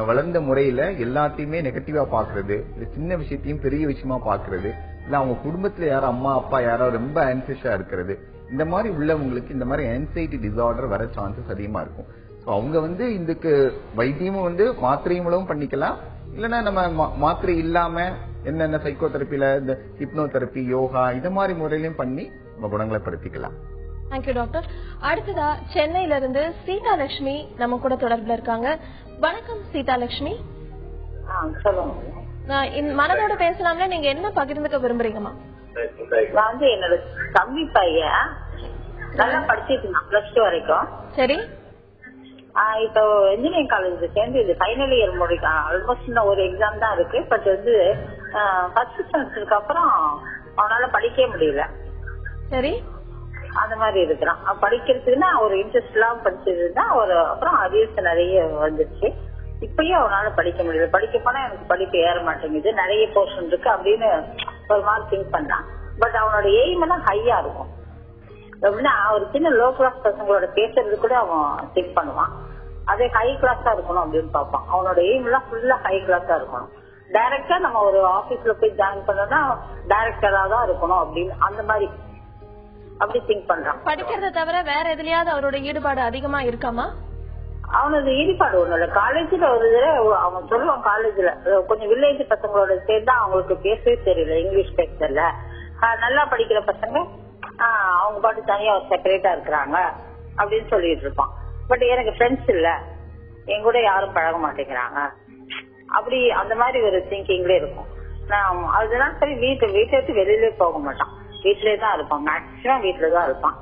Speaker 2: வளர்ந்த முறையில எல்லாத்தையுமே நெகட்டிவா பாக்குறது, சின்ன விஷயத்தையும் பெரிய விஷயமா பாக்குறது, இல்ல அவங்க குடும்பத்துல யாரோ அம்மா அப்பா யாரோ ரொம்ப ஆன்சியஸா இருக்கிறது, இந்த மாதிரி உள்ளவங்களுக்கு இந்த மாதிரி ஆன்சைட்டி டிசார்டர் வர சான்சஸ் அதிகமா இருக்கும். அவங்க இதுக்கு வைத்தியமும் மாத்திரையும் மூலமும் பண்ணிக்கலாம். இல்லைன்னா நம்ம மாத்திரை இல்லாம என்னென்ன சைக்கோதெரபில இந்த ஹிப்னோதெரபி, யோகா இந்த மாதிரி முறையிலும் பண்ணி நம்ம குணங்களை படுத்திக்கலாம்.
Speaker 1: Thank you doctor. அடுத்ததா சென்னையில இருந்து சீதாலட்சுமி நம்ம கூட தொடர்புல இருக்காங்க. வணக்கம் சீதாலட்சுமி. மனதோட பேசலாம்ல, நீங்க என்ன பகிர்ந்துக்க விரும்புறீங்கம்மா?
Speaker 9: நான் என்னோட தம்பி பையன் நல்லா படிச்சிட்டு இருந்தான் +2 வரைக்கும்.
Speaker 1: சரி.
Speaker 9: இப்போ இன்ஜினியரிங் காலேஜ் சேர்ந்து இது ஃபைனல் இயர் முடிக்கும். ஆல்மோஸ்ட் இன்னும் ஒரு எக்ஸாம் தான் இருக்கு. பட் ஃபர்ஸ்ட் செமஸ்டருக்கு அப்புறம் அவனால படிக்கவே முடியல.
Speaker 1: சரி.
Speaker 9: அந்த மாதிரி இருக்கிறான். படிக்கிறதுக்குன்னா ஒரு இன்ட்ரெஸ்ட் எல்லாம் படிச்சதுதான் அப்புறம் அரியர்ஸ் நிறைய வந்துருச்சு. இப்பயும் அவனால படிக்க முடியல. படிக்க போனா எனக்கு படிப்பு ஏற மாட்டேங்குது, நிறைய போர்ஷன் இருக்கு அப்படின்னு ஒரு மாதிரி திங்க் பண்றான். பட் அவனோட எய்ம் எல்லாம் ஹையா இருக்கும். எப்படின்னா ஒரு சின்ன லோ கிளாஸ் பசங்களோட பேசுறது கூட அவன் திங்க் பண்ணுவான். அதே ஹை கிளாஸா இருக்கணும் அப்படின்னு பார்ப்பான். அவனோட எய்ம் எல்லாம் ஃபுல்லா ஹை கிளாஸா இருக்கணும். டைரக்டா நம்ம ஒரு ஆபீஸ்ல போய் ஜாயின் பண்ணோம்னா டைரக்டரா தான் இருக்கணும் அப்படின்னு அந்த மாதிரி அப்படி திங்க் பண்றான்.
Speaker 1: படிக்கிறத தவிர வேற எதுலயாவது அவரோட ஈடுபாடு அதிகமா இருக்காமா?
Speaker 9: அவனோட ஈடுபாடு ஒண்ணு இல்ல. காலேஜ்ல ஒரு அவன் சொல்லுவான், காலேஜ்ல கொஞ்சம் வில்லேஜ் பசங்களோட சேர்ந்தா அவங்களுக்கு பேசவே தெரியல, இங்கிலீஷ் பேசல. நல்லா படிக்கிற பசங்க அவங்க பாட்டு தனியா ஒரு செப்பரேட்டா இருக்கிறாங்க அப்படின்னு சொல்லிட்டு இருப்பான். பட் எனக்கு ஃப்ரெண்ட்ஸ் இல்ல, என் கூட யாரும் பழக மாட்டேங்கிறாங்க அப்படி அந்த மாதிரி ஒரு திங்கிங்ல இருக்கும். நான் அதெல்லாம் சரி வீட்டை விட்டு வெளியிலே போக மாட்டான், வீட்லயே தான் இருப்பான். மேக்சிமம் வீட்டுல தான் இருப்பான்.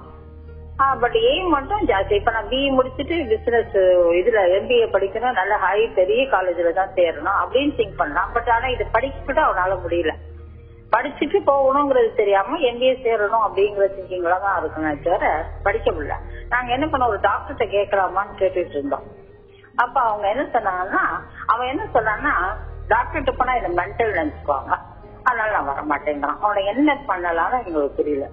Speaker 9: பட் எய்ம் மட்டும் ஜாஸ்தி. இப்ப நான் பிஇ முடிச்சுட்டு பிசினஸ் இதுல MBA படிக்கணும், நல்ல ஹை பெரிய காலேஜ்ல தான் சேரணும் அப்படின்னு திங்க் பண்ணலாம். பட் ஆனா இது படிச்சுட்டு அவனால முடியல. படிச்சுட்டு போகணுங்கிறது தெரியாம MBA சேரணும் அப்படிங்கிற திங்கிங்ல தான் இருக்கணும் தவிர படிக்க முடியல. நாங்க என்ன பண்ண ஒரு டாக்டர்கிட்ட கேட்கலாமான்னு கேட்டுட்டு இருந்தோம். அப்ப அவங்க என்ன சொன்னாங்கன்னா, அவன் என்ன சொன்னான்னா டாக்டர்கிட்ட போனா இதை மென்டல் நினைச்சுக்குவாங்க, அதனால நான் வர மாட்டேங்கிறான். அவனை என்ன பண்ணலாம்னு எங்களுக்கு புரியல.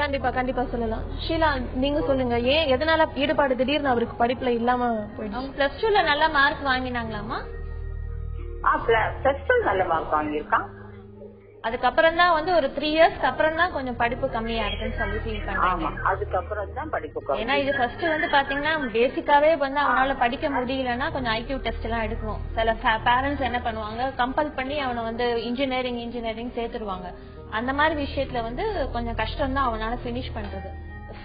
Speaker 1: கண்டிப்பா கண்டிப்பா சொல்லலாம். ஷீலா நீங்க சொல்லுங்க, ஏன் எதனால ஈடுபாடு திடீர்னு அவருக்கு படிப்புல இல்லாம போயிடுச்சு?
Speaker 5: +2ல நல்ல மார்க் வாங்கினாங்களாமா?
Speaker 9: +2 நல்ல மார்க் வாங்கியிருக்கான்.
Speaker 5: அதுக்கப்புறம் தான் ஒரு 3 இயர்ஸ்க்கு அப்புறம் தான் கொஞ்சம் படிப்பு கம்மியா இருக்குன்னு சொல்லி ஃபீல் பண்றாங்க.
Speaker 9: அதுக்கப்புறம் தான் படிப்பு.
Speaker 5: ஏன்னா இது ஃபர்ஸ்ட் பாத்தீங்கன்னா பேசிக்காவே அவனால படிக்க முடியலன்னா கொஞ்சம் IQ டெஸ்ட் எல்லாம் எடுக்கணும். சில பேரண்ட்ஸ் என்ன பண்ணுவாங்க, கம்பல் பண்ணி அவனை இன்ஜினியரிங் சேர்த்துருவாங்க. அந்த மாதிரி விஷயத்துல கொஞ்சம் கஷ்டம் தான் அவனால பினிஷ் பண்றது.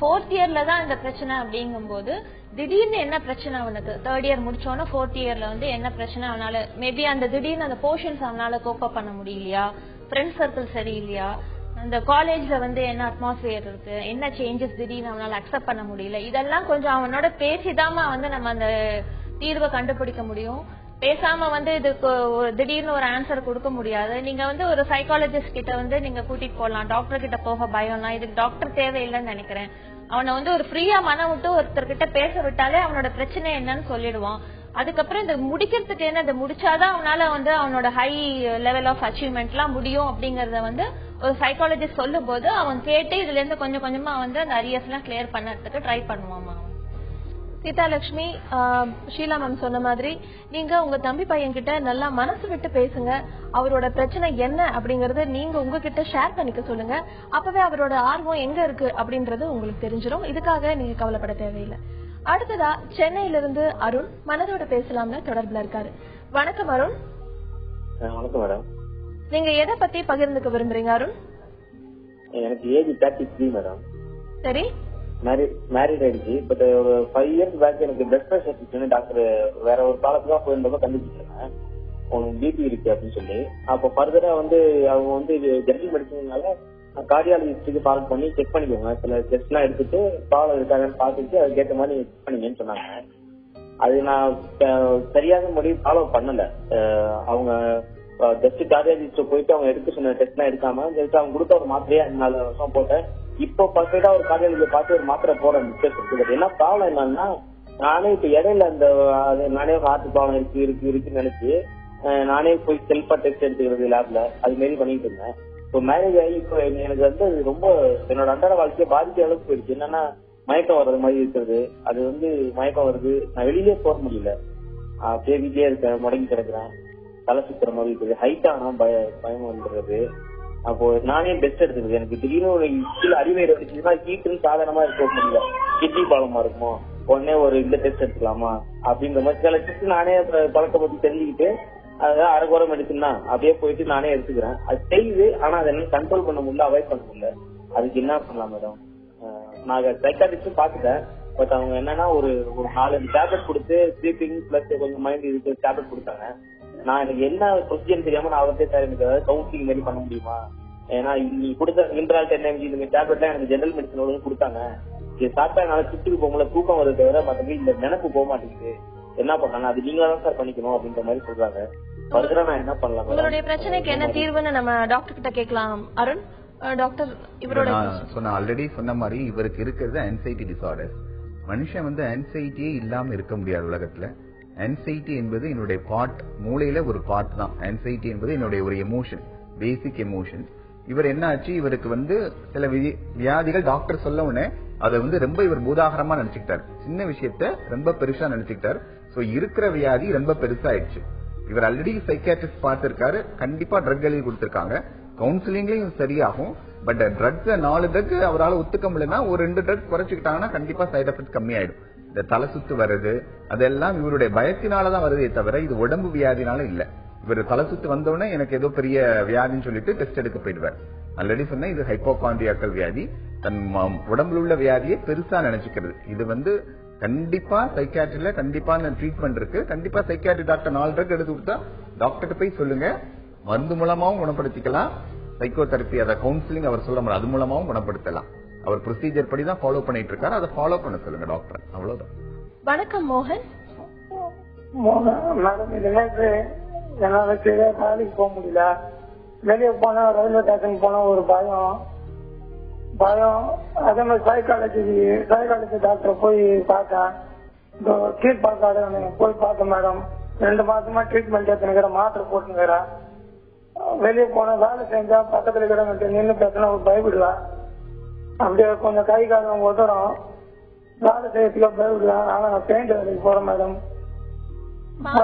Speaker 5: 4th இயர்ல தான் இந்த பிரச்சனை அப்படிங்கும்போது திடீர்னு என்ன பிரச்சனை அவனுக்கு 3rd இயர் முடிச்சோன்னா 4th இயர்ல என்ன பிரச்சனை அவனால மேபி அந்த திடீர்னு அந்த போர்ஷன்ஸ் அவனால கோப் அப் பண்ண முடியலையா, ஃப்ரெண்ட் சர்க்கிள் சரியில்லையா, அந்த காலேஜ்ல என்ன அட்மாஸ்பியர் இருக்கு, என்ன சேஞ்சஸ் திடீர்னு அவனால அக்செப்ட் பண்ண முடியல, இதெல்லாம் கொஞ்சம் அவனோட பேசிதாம நம்ம அந்த தீர்வை கண்டுபிடிக்க முடியும். பேசாம வந்து இதுக்கு திடீர்னு ஒரு ஆன்சர் கொடுக்க முடியாது. நீங்க வந்து ஒரு சைக்காலஜிஸ்ட் கிட்ட வந்து நீங்க கூட்டிட்டு போகலாம். டாக்டர் கிட்ட போக பயம்லாம், இதுக்கு டாக்டர் தேவையில்லைன்னு நினைக்கிறேன். அவனை வந்து ஒரு ஃப்ரீயா மனம் விட்டு ஒருத்தர்கிட்ட பேச விட்டாலே அவனோட பிரச்சனை என்னன்னு சொல்லிடுவான். அதுக்கப்புறம் இந்த முடிக்கிறதுக்கு என்ன, இதை முடிச்சாதான் அவனால வந்து அவனோட ஹை லெவல் ஆஃப் அச்சீவ்மெண்ட் எல்லாம் முடியும் அப்படிங்கறத வந்து ஒரு சைக்காலஜிஸ்ட் சொல்லும் போது அவன் கேட்டு இதுல இருந்து கொஞ்சம் கொஞ்சமா வந்து அந்த அரியர்ஸ் எல்லாம் கிளியர் பண்ணறதுக்கு ட்ரை பண்ணுவாமா.
Speaker 1: சீதாலட்சுமி, ஷீலா மேம் சொன்ன மாதிரி நீங்க உங்க தம்பி பையன் கிட்ட நல்லா மனசு விட்டு பேசுங்க. அவரோட பிரச்சனை என்ன அப்படிங்கறத நீங்க உங்ககிட்ட ஷேர் பண்ணிக்க சொல்லுங்க. அப்பவே அவரோட ஆர்வம் எங்க இருக்கு அப்படின்றது உங்களுக்கு தெரிஞ்சிடும். இதுக்காக நீங்க கவலைப்பட தேவையில்லை. அடுத்ததா சென்னையில இருந்து அருண் மனதோட பேசலாம்னு தொடர்புல இருக்காரு. வணக்கம் அருண்.
Speaker 10: வணக்கம் மேடம்.
Speaker 1: நீங்க எதை பத்தி பகிர்ந்துக்க விரும்புறீங்க அருண்?
Speaker 10: எனக்கு ஏஜ் 33 மேடம்.
Speaker 1: சரி,
Speaker 10: மேரிட் ஆயிடுச்சு. பட் ஒரு 5 இயர்ஸ் பேக் எனக்கு பிளட் பிரஷர் இருக்குன்னு டாக்டர் வேற ஒரு காலத்துல போயிருந்தப்ப கண்டுபிடிச்சாங்க, உனக்கு பிபி இருக்கு அப்படின்னு சொல்லி. அப்போ ஃபர்தரா வந்து அவங்க வந்து ஜெனரல் மெடிசன்னால கார்டியாலஜிஸ்டுக்கு கால் பண்ணி செக் பண்ணிக்கோங்க, சில டெஸ்ட் எல்லாம் எடுத்துட்டு ப்ராப்ளம் இருக்காங்கன்னு பார்த்துட்டு அதுக்கேற்ற மாதிரி செக் பண்ணிங்கன்னு சொன்னாங்க. அது நான் சரியாக முறையை ஃபாலோ பண்ணல. அவங்க ஜஸ்ட் கார்டியாலஜிஸ்ட் போயிட்டு அவங்க எடுக்க சொன்ன டெஸ்ட் எல்லாம் எடுக்காம ஜஸ்ட் அவங்க கொடுத்த ஒரு மாத்திரையா 4 வருஷம் போட்டேன். இப்போ பர்ஃபெக்டா ஒரு கார்டியாலஜியை பார்த்து ஒரு மாத்திரை போறேன். பட் என்ன ப்ராப்ளம் என்னன்னா, நானே இப்ப இடையில அந்த நானே ஹார்ட் ப்ராப்ளம் இருக்குன்னு நினைச்சு நானே போய் செல்ஃபா டெஸ்ட் எடுத்துக்கிறது லேப்ல அது மாரி பண்ணிட்டு இருந்தேன். இப்போ மேரேஜ் ஆகி இப்போ எனக்கு வந்து ரொம்ப என்னோட அன்றாட வாழ்க்கையை பாதிக்க அளவுக்கு போயிடுச்சு. என்னன்னா மயக்கம் வர்றது மாதிரி இருக்கிறது, அது வந்து மயக்கம் வருது, நான் வெளியிலே போக முடியல, அப்படியே வீட்லயே இருக்கேன், முடங்கி கிடக்குறேன், தலை சுத்துற மாதிரி இருக்குது, ஹைட் ஆனா பயம் வந்துடுறது. அப்போ நானே பெஸ்ட் எடுத்துக்கிறது. எனக்கு திடீர்னு அறிவியல் வந்துச்சுன்னா ஹீட்டுன்னு சாதாரணமா இருக்க முடியல, கிட்னி ப்ராப்ளமா இருக்குமோ உடனே ஒரு இந்த டெஸ்ட் எடுத்துக்கலாமா அப்படின்ற மாதிரி சில டெஸ்ட் நானே பழக்க பத்தி தெரிஞ்சுக்கிட்டு அதாவது அரைக்குறை மெடிசன் தான் அப்படியே போயிட்டு நானே எடுத்துக்கிறேன். அது செய்யுது, ஆனா அதை என்ன கண்ட்ரோல் பண்ண முடியல, அவாய்ட் பண்ண முடியல. அதுக்கு என்ன பண்ணலாம் மேடம்? நான் சைக்காட்ரிஸ்டும் பாத்துட்டேன். பட் அவங்க என்னன்னா ஒரு 4-5 டேப்லெட் கொடுத்து ஸ்லீப்பிங் பிளஸ் கொஞ்சம் மைண்ட் இதுக்கு டேப்லெட் கொடுத்தாங்க. நான் எனக்கு என்ன ப்ரொசீஜர் தெரியாம நான் அவர்கிட்ட சார் எனக்கு ஏதாவது கவுன்சிலிங் மாதிரி பண்ண முடியுமா? ஏன்னா நீ கொடுத்த இன்ட்ரால் 10 mg இந்த டேப்லெட்லாம் எனக்கு ஜெனரல் மெடிசனோட கொடுத்தாங்க. இது சாப்பிட்டா என்னால சுட்டுக்கு போகல, தூக்கம் வருது தவிர மற்றபடி இந்த நினைப்பு போக மாட்டேங்குது, என்ன பண்ணலாம்? அது நீங்க தான் சார் பண்ணிக்கணும் அப்படின்ற மாதிரி சொல்றாங்க. நான் என்ன பண்ணலாம்?
Speaker 1: உங்களுடைய பிரச்சனைக்கு என்ன தீர்வுன்னு நம்ம டாக்டர் கிட்ட கேட்கலாம். அருண் டாக்டர், இவரோட
Speaker 2: ஆல்ரெடி சொன்ன மாதிரி இவருக்கு இருக்கிறது ஆன்சைட்டி டிசார்டர். மனுஷன் வந்து ஆன்சைட்டியே இல்லாம இருக்க முடியாது உலகத்துல. ஆன்சைட்டி என்பது என்னுடைய பார்ட், மூளையில ஒரு பார்ட் தான். ஆன்சைட்டி என்பது என்னுடைய ஒரு எமோஷன், பேசிக் எமோஷன். இவர் என்ன ஆச்சு, இவருக்கு வந்து சில வியாதிகள் டாக்டர் சொல்ல உடனே அதை வந்து ரொம்ப இவர் பூதாகரமா நினைச்சுக்கிட்டார். சின்ன விஷயத்த ரொம்ப பெருசா நினைச்சுக்கிட்டார். சோ இருக்கிற வியாதி ரொம்ப பெருசாயிடுச்சு. இவர் ஆல்ரெடி சைக்கியாட்ரிஸ்ட் பார்த்திருக்காரு, கண்டிப்பா ட்ரக் எழுதி கொடுத்திருக்காங்க, கவுன்சிலிங்லயும் சரியாகும். பட் ட்ரக்ஸ் 4 ட்ரக் அவரால் ஒத்துக்க முடியலன்னா ஒரு 2 ட்ரக் குறைச்சிக்கிட்டாங்கன்னா கண்டிப்பா சைட் எஃபெக்ட் கம்மியாயிடும். இந்த தலை சுத்து வருது அதெல்லாம் இவருடைய பயத்தினாலதான் வருதே தவிர இது உடம்பு வியாதினால இல்ல. இவர் தலை சுத்து வந்தோடனே எனக்கு ஏதோ பெரிய வியாதின்னு சொல்லிட்டு டெஸ்ட் எடுக்க போயிடுவார். ஆல்ரெடி சொன்ன இது ஹைப்போகாண்ட்ரியாக்கல் வியாதி, தன் உடம்புல உள்ள வியாதியை பெருசா நினைச்சுக்கிறது. இது வந்து கண்டிப்பா சைக்காட்ரில கண்டிப்பான ட்ரீட்மெண்ட் இருக்கு. கண்டிப்பா சைக்காட்ரி டாக்டர் 4 ட்ரக் எடுத்து கொடுத்தா டாக்டர்கிட்ட போய் சொல்லுங்க, மருந்து மூலமாவும் குணப்படுத்திக்கலாம், சைக்கோ தெரப்பி அதை கவுன்சிலிங் அவர் சொல்ல முடியாது, அது மூலமாவும் குணப்படுத்தலாம். அவர் ப்ரொசீஜர் படி தான் ஃபாலோ பண்ணிட்டு இருக்காரு, அதை ஃபாலோ பண்ண சொல்லுங்க டாக்டர். அவ்வளவுதான்.
Speaker 1: வணக்கம் மோகன்.
Speaker 11: மேடம், இது என்னால சரியா வேலைக்கு போக முடியல. வெளியே போனா ரயில்வே ஸ்டேஷன் போனா ஒரு பயம். அதே மாதிரி சைக்காலஜி டாக்டர் போய் பார்த்தேன். இந்த கீழ்பாக்காடு போய் பார்த்தேன் மேடம். 2 மாசமா ட்ரீட்மெண்ட் எடுத்துக்கிறேன், மாத்திரை போட்டுக்கிறேன். வெளியே போன வேலை செஞ்சா பக்கத்துல கிட்ட நின்று பேசினா ஒரு பயப்படுவேன். அப்படியே கொஞ்சம் கை காலம் உதறும், வேலை செய்யறதுக்கு பயப்படுவேன். ஆனா நான் பெயிண்ட் வேலைக்கு போறேன் மேடம்.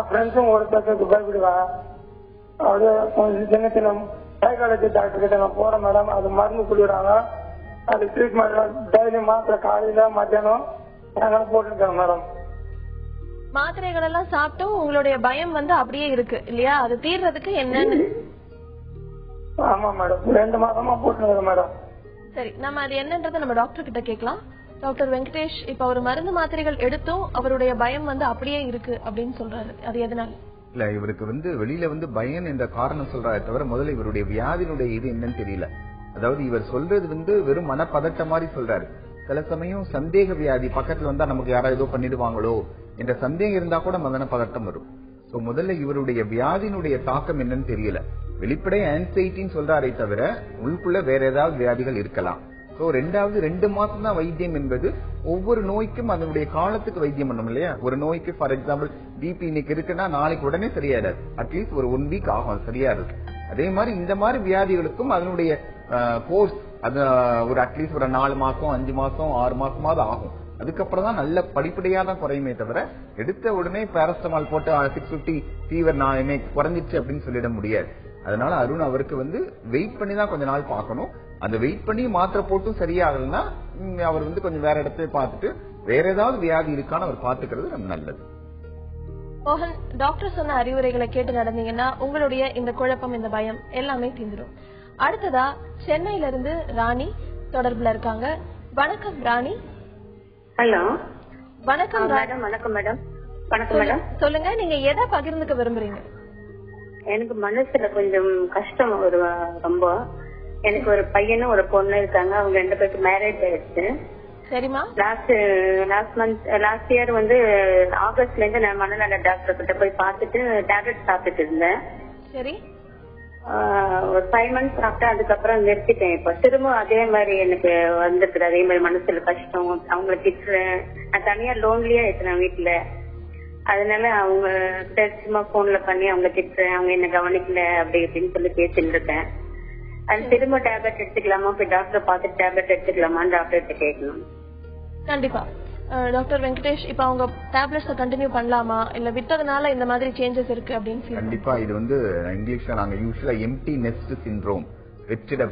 Speaker 11: ஃப்ரெண்ட்ஸும் ஒரு பேசுறதுக்கு பயப்படுவேன். அப்படியே கொஞ்சம் சின்ன சின்ன சைக்காலஜி டாக்டர் கிட்ட நான் போறேன் மேடம். அது மருந்து சொல்லிடுறாங்க, அது ட்ரீட்மெண்ட் டெய்லி மாத்திரை காலையில மத்தியானம் நாங்களும் போட்டுருக்கேன் மேடம்.
Speaker 1: மாத்திரைகள் எல்லாம் சாப்பிட்டும் உங்களுடைய பயம் வந்து அப்படியே இருக்கு இல்லையா? அது தீர்றதுக்கு என்னன்னு?
Speaker 11: ஆமா மேடம், 2 மாசமா போட்டுருக்கேன் மேடம்.
Speaker 1: சரி, நம்ம அது என்னன்றதை நம்ம டாக்டர் கிட்ட கேட்கலாம். டாக்டர் வெங்கடேஷ், இப்ப அவர் மருந்து மாத்திரைகள் எடுத்தும் அவருடைய பயம் வந்து அப்படியே இருக்கு அப்படின்னு சொல்றாரு, அது எதனால?
Speaker 2: இல்ல, இவருக்கு வந்து வெளியில வந்து பயம் என்ற காரணம் சொல்றாரு தவிர முதல்ல இவருடைய வியாதியினுடைய இது என்னன்னு தெரியல. அதாவது இவர் சொல்றது வந்து வெறும் மனப்பதட்ட மாதிரி சொல்றாரு. சில சமயம் சந்தேக வியாதி பக்கத்துல வந்தா நமக்கு யாராவது ஏதோ பண்ணிடுவாங்களோ என்ற சந்தேகம் இருந்தா கூட மனப்பதட்டம் வரும். சோ முதல்ல இவருடைய வியாதியினுடைய தாக்கம் என்னன்னு தெரியல. வெளிப்படை ஆன்சைட்டின்னு சொல்றாரே தவிர உள்ளுக்குள்ள வேற ஏதாவது வியாதிகள் இருக்கலாம். சோ 2 மாசம் தான் வைத்தியம் என்பது. ஒவ்வொரு நோய்க்கும் அதனுடைய காலத்துக்கு வைத்தியம் பண்ணும் இல்லையா. ஒரு நோய்க்கு ஃபார் எக்ஸாம்பிள் பிபி இன்னைக்கு இருக்குன்னா நாளைக்கு உடனே சரியாயிடாது. அட்லீஸ்ட் ஒரு 1 வீக் ஆகும் சரியா இருக்கு. அதே மாதிரி இந்த மாதிரி வியாதிகளுக்கும் அதனுடைய கோர்ஸ் அது ஒரு அட்லீஸ்ட் ஒரு 4 மாசம் 5 மாசம் 6 மாசமாவது ஆகும். அதுக்கப்புறம் தான் நல்ல படிப்படியா தான் குறையுமே தவிர எடுத்த உடனே பாராசிட்டமால் போட்டு 650 ஃபீவர் நான் இன்னைக்கு குறைஞ்சிச்சு அப்படின்னு சொல்லிட முடியாது. அதனால அருண் அவருக்கு வெயிட் பண்ணி தான் கொஞ்ச நாள் பார்க்கணும். அந்த வெயிட் பண்ணி மாத்திரை போட்டும் சரியாகலன்னா அவர் கொஞ்சம் வேற இடத்துல பார்த்துட்டு வேற ஏதாவது வியாதி இருக்கான்னு அவர் பாத்துக்கிறது ரொம்ப நல்லது.
Speaker 1: மோகன், டாக்டர் சொன்ன அறிவுரைகளை கேட்டு நடந்தீங்கன்னா உங்களுடைய இந்த குழப்பம் இந்த பயம் எல்லாமே தீந்துடும். அடுத்ததா சென்னையில இருந்து ராணி தொடர்புல இருக்காங்க. வணக்கம் ராணி.
Speaker 12: ஹலோ.
Speaker 1: வணக்கம்
Speaker 12: மேடம். வணக்கம் மேடம். வணக்கம் மேடம்.
Speaker 1: சொல்லுங்க, நீங்க எதை பகிர்ந்துக்க விரும்புறீங்க?
Speaker 12: எனக்கு மனசுல கொஞ்சம் கஷ்டம் ரொம்ப. எனக்கு ஒரு பையனும் ஒரு பொண்ணு இருக்காங்க. அவங்க 2 பேருக்கு மேரேஜ் ஆயிடுச்சு.
Speaker 1: சரிமா.
Speaker 12: லாஸ்ட் இயர் ஆகஸ்ட்ல இருந்து நான் மனநல டாக்டர் கிட்ட போய் பார்த்துட்டு டேப்லெட் சாப்பிட்டுட்டு இருந்தேன்.
Speaker 1: சரி.
Speaker 12: ஒரு 5 மந்த்ஸ் சாப்பிட்டேன். அதுக்கப்புறம் நிறுத்திட்டேன். இப்ப திரும்ப அதே மாதிரி எனக்கு வந்துருக்கு. அதே மாதிரி மனசுல கஷ்டம். அவங்களை திட்டுறேன். நான் தனியா லோன்லியா இருக்கிறேன் வீட்டுல. அதனால அவங்க சும்மா போன்ல பண்ணி அவங்க திட்டுறேன். அவங்க என்ன கவனிக்கல அப்படி இப்படின்னு சொல்லி பேசிட்டு இருக்கேன். அது திரும்ப டேப்லெட் எடுத்துக்கலாமா, போய் டாக்டர் பார்த்துட்டு டேப்லெட் எடுத்துக்கலாமான்னு டாக்டர் கேட்கணும்.
Speaker 1: கண்டிப்பா டாக்டர் வெங்கடேஷ், இப்ப அவங்க டேப்லெட்ஸ் கண்டினியூ பண்ணலாமா இல்ல விட்டதனால இந்த மாதிரி சேஞ்சஸ் இருக்கு அப்படின்னு?
Speaker 2: கண்டிப்பா இது இங்கிலீஷ்ல நாங்க யூசுவலா எம்டி நெஸ்ட் சிண்ட்ரோம், வெற்றிட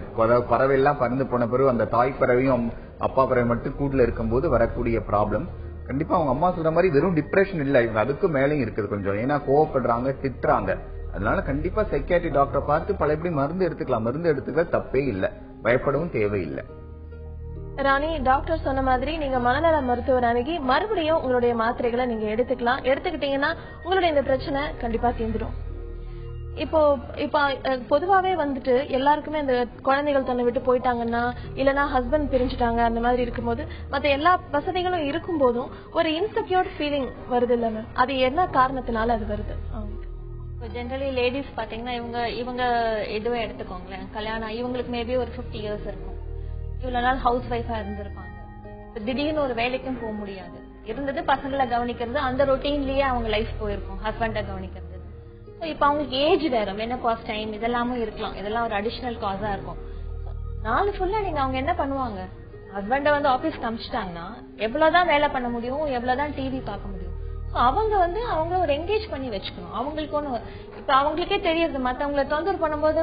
Speaker 2: பறவை எல்லாம் பறந்து போன பிறகு அந்த தாய் பறவையும் அப்பா பறவை மட்டும் கூட்டுல இருக்கும்போது வரக்கூடிய ப்ராப்ளம். கண்டிப்பா அவங்க அம்மா சொல்ற மாதிரி வெறும் டிப்ரெஷன் இல்ல, இவங்க அதுக்கு மேலேயும் இருக்குது கொஞ்சம். ஏன்னா கோவப்படுறாங்க, திட்டுறாங்க. அதனால கண்டிப்பா சைக்கியாட்ரி டாக்டரை பார்த்து பழையபடி மருந்து எடுத்துக்கலாம். மருந்து எடுத்துக்க தப்பே இல்லை, பயப்படவும் தேவையில்லை.
Speaker 1: ராணி, டாக்டர் சொன்ன மாதிரி நீங்க மனநல மருத்துவர் அணுகி மறுபடியும் உங்களுடைய மாத்திரைகளை நீங்க எடுத்துக்கலாம். எடுத்துக்கிட்டீங்கன்னா உங்களுடைய இந்த பிரச்சனை கண்டிப்பா தீர்ந்துடும். இப்போ பொதுவாவே எல்லாருக்குமே இந்த குழந்தைகள் தன்னை விட்டு போயிட்டாங்கன்னா இல்லனா ஹஸ்பண்ட் பிரிஞ்சுட்டாங்க அந்த மாதிரி இருக்கும்போது மத்த எல்லா வசதிகளும் இருக்கும் போதும் ஒரு இன்செக்யூர் ஃபீலிங் வருது இல்ல மேம், அது என்ன காரணத்தினால அது வருது?
Speaker 5: ஜெனரலி லேடிஸ் பாத்தீங்கன்னா இவங்க இதுவே எடுத்துக்கோங்களேன், கல்யாணம் இவங்களுக்கு மேபி ஒரு 50 இயர்ஸ் இருக்கும். இவ்வளவு நாள் ஹவுஸ் ஒய்ஃபா இருந்திருப்பாங்க. திடீர்னு ஒரு வேலைக்கும் போக முடியாது. இருந்தது பசங்களை கவனிக்கிறது, அந்த ரொட்டீன்லயே அவங்க லைஃப் போயிருக்கும், ஹஸ்பண்ட கவனிக்கிறது. இப்ப அவங்களுக்கு ஏஜ் வேற, மெனோபாஸ் டைம் இதெல்லாமும் இருக்கலாம். இதெல்லாம் ஒரு அடிஷனல் காஸா இருக்கும். நாலு ஃபுல்லா நீங்க அவங்க என்ன பண்ணுவாங்க? ஹஸ்பண்ட ஆபீஸ் காமிச்சிட்டாங்கன்னா எவ்வளவுதான் வேலை பண்ண முடியும், எவ்வளவுதான் டிவி பார்க்க முடியும். அவங்க ஒரு என்கேஜ் பண்ணி வச்சுக்கணும். அவங்களுக்கு ஒண்ணு இப்ப அவங்களுக்கே தெரியுது, மத்தவங்களை தொந்தரவு பண்ணும்போது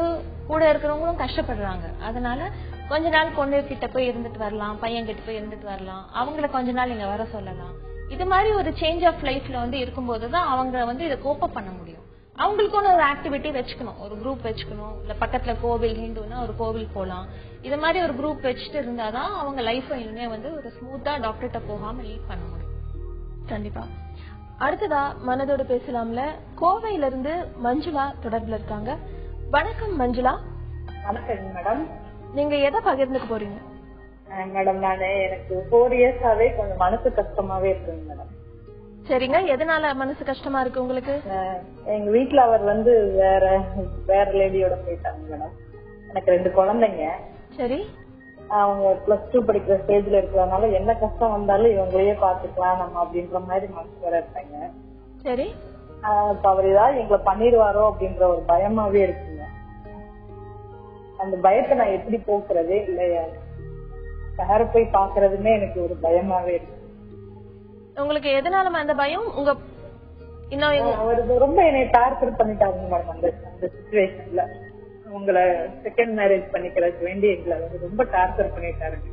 Speaker 5: கூட இருக்கிறவங்களும் கஷ்டப்படுறாங்க. அதனால கொஞ்ச நாள் பொண்ணு கிட்ட போய் இருந்துட்டு வரலாம், பையன் கிட்ட போய் இருந்துட்டு வரலாம், அவங்கள கொஞ்ச நாள் இங்க வர சொல்லலாம். இது மாதிரி ஒரு சேஞ்ச் ஆஃப் லைஃப்ல இருக்கும்போதுதான் அவங்க இதை கோப்பப் பண்ண முடியும். அவங்களுக்கும் ஒரு ஆக்டிவிட்டி வச்சுக்கணும், ஒரு குரூப் வச்சுக்கணும். இல்ல பக்கத்துல கோவில், ஹிந்துனா ஒரு கோவில் போலாம். இது மாதிரி ஒரு குரூப் வச்சுட்டு இருந்தாதான் அவங்க லைஃப் இனிமே ஒரு ஸ்மூத்தா டாக்டர்கிட்ட போகாம லீட் பண்ண முடியும்.
Speaker 1: கண்டிப்பா. அடுத்ததா மனதோடு பேசலாம்ல, கோவையில இருந்து மஞ்சுளா தொடர்புல இருக்காங்க. வணக்கம் மஞ்சுளா.
Speaker 13: வணக்கம் மேடம்.
Speaker 1: நீங்க எதை பகிர்ந்துக்க போறீங்க?
Speaker 13: மேடம் எனக்கு 4 இயர்ஸாவே கொஞ்சம் மனசு கஷ்டமாவே இருக்குங்க மேடம்.
Speaker 1: சரிங்க, எதனால மனசு கஷ்டமா இருக்கு உங்களுக்கு?
Speaker 13: எங்க வீட்டுல அவர் வேற லேடியோட போயிட்டாங்க மேடம். எனக்கு 2 குழந்தைங்க.
Speaker 1: சரி.
Speaker 13: அவங்க +2 படிக்கிற ஸ்டேஜ்ல இருக்கிறதுனால என்ன கஷ்டம் வந்தாலும் இவங்களையே பாத்துக்கலாம் நம்ம அப்படின்ற மாதிரி மனசு வர இருப்பாங்க.
Speaker 1: சரி.
Speaker 13: அவர் ஏதாவது எங்களை பண்ணிடுவாரோ அப்படின்ற ஒரு பயமாவே இருக்குங்க. அந்த பயத்தை நான் எப்படி போக்குறது இல்லையா யார போய் பாக்குறதுமே எனக்கு ஒரு பயமாவே இருக்கு.
Speaker 1: உங்களுக்கு எதனால அந்த பயம்?
Speaker 13: அவர் ரொம்ப என்னை டார்ச்சர் பண்ணிட்டாருங்க மேடம். அந்த சிச்சுவேஷன்ல உங்களை செகண்ட் மேரேஜ் பண்ணிக்கிறதுக்கு வேண்டி எங்களை ரொம்ப டார்ச்சர் பண்ணிட்டாருங்க.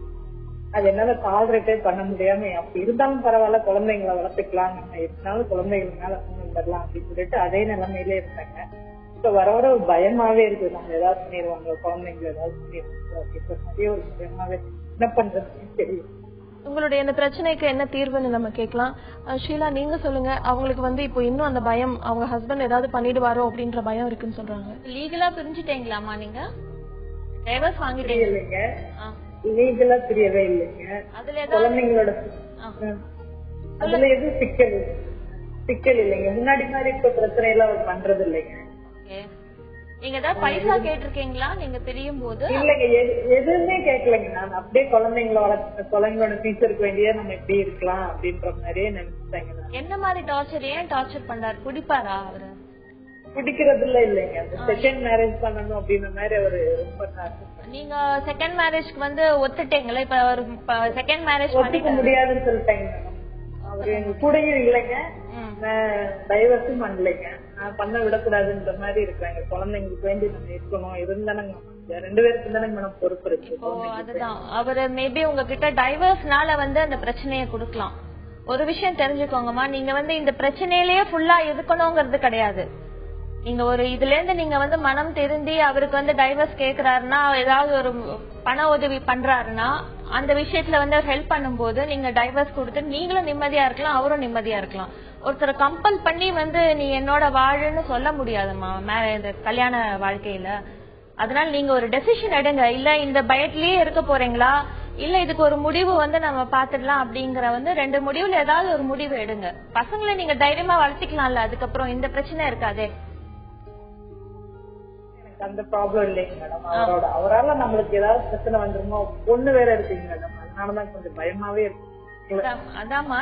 Speaker 13: அது என்னால டாலரேட்டே பண்ண முடியாம, அப்படி இருந்தாலும் பரவாயில்ல குழந்தைங்களை வளர்த்துக்கலாம், நம்ம இருந்தாலும் குழந்தைகள் மேல வந்துடலாம் அப்படின்னு சொல்லிட்டு அதே நிலைமையிலே இருந்தாங்க. இப்ப வர வர ஒரு பயமாவே இருக்கு, நம்ம ஏதாவது பண்ணிடுவாங்க, குழந்தைங்களை ஏதாவது பண்ணிடுவாங்க அப்படின்ற ஒரு பயமாவே. என்ன பண்றதுன்னு தெரியும்.
Speaker 1: உங்களுடைய இந்த பிரச்சனைக்கு என்ன தீர்வுன்னு நம்ம கேட்கலாம். ஷீலா, நீங்க சொல்லுங்க. அவங்களுக்கு இப்போ இன்னும் அந்த பயம், அவங்க ஹஸ்பண்ட் ஏதாவது பண்ணிடுவாரோ அப்படின்ற பயம் இருக்குன்னு சொல்றாங்க.
Speaker 5: லீகலா பிரிஞ்சுட்டீங்களாமா? நீங்க டைவர்ஸ் வாங்கிட்டீங்க?
Speaker 13: லீகலா பிரியவே இல்லைங்க. குழந்தைங்களோட அதுல எதுவும் சிக்கல் இல்லைங்க. முன்னாடி மாதிரி இப்ப பிரச்சனை எல்லாம் அவர் பண்றது இல்லைங்க.
Speaker 5: நீங்க ஏதாவது பைசா கேட்டிருக்கீங்களா நீங்க தெரியும் போது?
Speaker 13: இல்லைங்க, எதுவுமே கேட்கலைங்க. நான் அப்படியே குழந்தைங்கள வளர்த்து குழந்தைங்களோட ஃபியூச்சருக்கு வேண்டிய நம்ம எப்படி இருக்கலாம் அப்படின்ற மாதிரியே நினைச்சிட்டாங்க.
Speaker 5: என்ன மாதிரி டார்ச்சர், ஏன் டார்ச்சர் பண்றாரு? குடிப்பாரா அவரு?
Speaker 13: குடிக்கிறது இல்லைங்க, அந்த செகண்ட் மேரேஜ் பண்ணணும் அப்படின்ற மாதிரி அவரு ரொம்ப டார்ச்சர்.
Speaker 5: நீங்க செகண்ட் மேரேஜ்க்கு வந்து ஒத்துட்டீங்களா? இப்ப ஒரு செகண்ட் மேரேஜ்
Speaker 13: ஒத்துக்க முடியாதுன்னு சொல்லிட்டாங்க மேடம். அவரு எங்க கூடயும் இல்லைங்க, டைவர்ஸும் பண்ணலைங்க. நான் பண்ண விடக்கூடாதுன்ற மாதிரி இருக்காங்க. குழந்தைங்களுக்கு வேண்டி நம்ம இருக்கணும், இருந்தானங்க ரெண்டு பேருக்கு தானே மேடம் பொறுப்பு இருக்கு.
Speaker 5: அதுதான் அவரு மேபி உங்ககிட்ட டைவர்ஸ்னால வந்து அந்த பிரச்சனையை கொடுக்கலாம். ஒரு விஷயம் தெரிஞ்சுக்கோங்கம்மா, நீங்க வந்து இந்த பிரச்சனையிலேயே ஃபுல்லா இருக்கணுங்கிறது கிடையாது. நீங்க ஒரு இதுல இருந்து நீங்க வந்து மனம் திருந்தி அவருக்கு வந்து டைவர்ஸ் கேக்குறாருன்னா, ஏதாவது ஒரு பண உதவி பண்றாருன்னா அந்த விஷயத்துல வந்து ஹெல்ப் பண்ணும்போது நீங்க டைவர்ஸ் கொடுத்து நீங்களும் நிம்மதியா இருக்கலாம், அவரும் நிம்மதியா இருக்கலாம். ஒருத்தரை கம்பல் பண்ணி வந்து நீ என்னோட வாழுன்னு சொல்ல முடியாதுமா இந்த கல்யாண வாழ்க்கையில. அதனால நீங்க ஒரு டெசிஷன் எடுங்க. இல்ல இந்த பயத்திலேயே இருக்க போறீங்களா, இல்ல இதுக்கு ஒரு முடிவு வந்து நம்ம பாத்துடலாம் அப்படிங்கிற வந்து ரெண்டு முடிவுல ஏதாவது ஒரு முடிவு எடுங்க. பசங்களை நீங்க தைரியமா வளர்த்திக்கலாம்ல, அதுக்கப்புறம் இந்த பிரச்சனை இருக்காதே.
Speaker 13: அந்த ப்ராப்ளம் இல்லைங்க மேடம். அவரால நம்மளுக்கு ஏதாவது பிரச்சனை வந்துருமோ, பொண்ணு வேற இருக்குங்க மேடம். அதனாலதான் கொஞ்சம் பயமாவே இருக்கு.
Speaker 5: அதாம்மா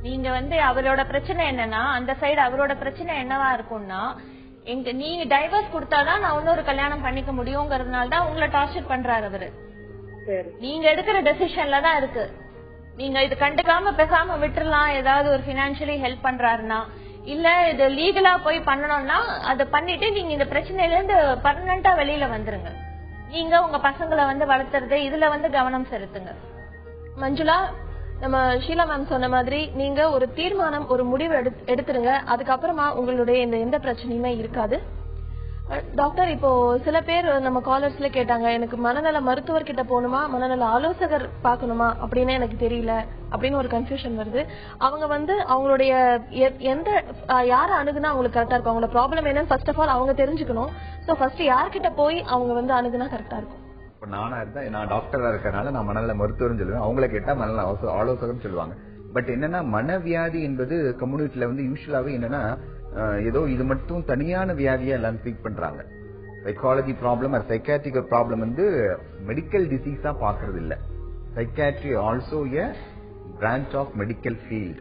Speaker 5: நீங்க வந்து அவரோட பிரச்சனை என்னன்னா, அந்த சைடு அவரோட பிரச்சனை என்னவா இருக்கும்னா, நீங்க டைவர்ஸ் கொடுத்தாதான் நான் இன்னொரு கல்யாணம் பண்ணிக்க முடியுங்கிறதுனால தான் உங்களை டார்ச்சர் பண்றாரு அவரு. நீங்க எடுக்கிற டெசிஷன்ல தான் இருக்கு. நீங்க இது கண்டுக்காம பேசாம விட்டுறலாம், ஏதாவது ஒரு பினான்சியலி ஹெல்ப் பண்றாருன்னா. இல்ல இது லீகலா போய் பண்ணணும்னா அதை பண்ணிட்டு நீங்க இந்த பிரச்சனையில இருந்து பர்மனண்டா வெளியில வந்துருங்க. நீங்க உங்க பசங்களை வந்து வளர்த்துறது இதுல வந்து கவனம் செலுத்துங்க.
Speaker 1: மஞ்சுளா, நம்ம ஷீலா மேம் சொன்ன மாதிரி நீங்க ஒரு தீர்மானம், ஒரு முடிவு எடுத்துருங்க. அதுக்கப்புறமா உங்களுடைய இந்த எந்த பிரச்சனையுமே இருக்காது. டாக்டர், இப்போ சில பேர் நம்ம காலர்ஸ்ல கேட்டாங்க, எனக்கு மனநல மருத்துவர் கிட்ட போகணுமா, மனநல ஆலோசகர் பாக்கணுமா அப்படின்னு எனக்கு தெரியல அப்படின்னு ஒரு கன்ஃபியூஷன் வருது. அவங்க வந்து அவங்களுடைய எந்த யார அணுகுனா அவங்களுக்கு கரெக்டா இருக்கும், அவங்களோட ப்ராப்ளம் என்னன்னு ஃபர்ஸ்ட் ஆஃப் ஆல் அவங்க தெரிஞ்சுக்கணும். சோ ஃபர்ஸ்ட் யார்கிட்ட போய் அவங்க வந்து அணுகுனா கரெக்டா இருக்கும்?
Speaker 2: நானா இருந்தா, நான் டாக்டரா இருக்கறனால நான் மனநல மருத்துவர்னு சொல்லுவேன். அவங்கள கேட்டா மனநல ஆலோசகர்னு சொல்லுவாங்க. பட் என்னன்னா, மனவியாதி என்பது கம்யூனிட்டில வந்து யூஸ்வலாவே என்னன்னா, ஏதோ இது மட்டும் தனியான வியாதியா எல்லாம் ட்ரீட் பண்றாங்க. Psychology problem or psychiatric problem வந்து மெடிக்கல் டிசீஸா பாக்குறது இல்ல. Psychiatry also a branch of medical field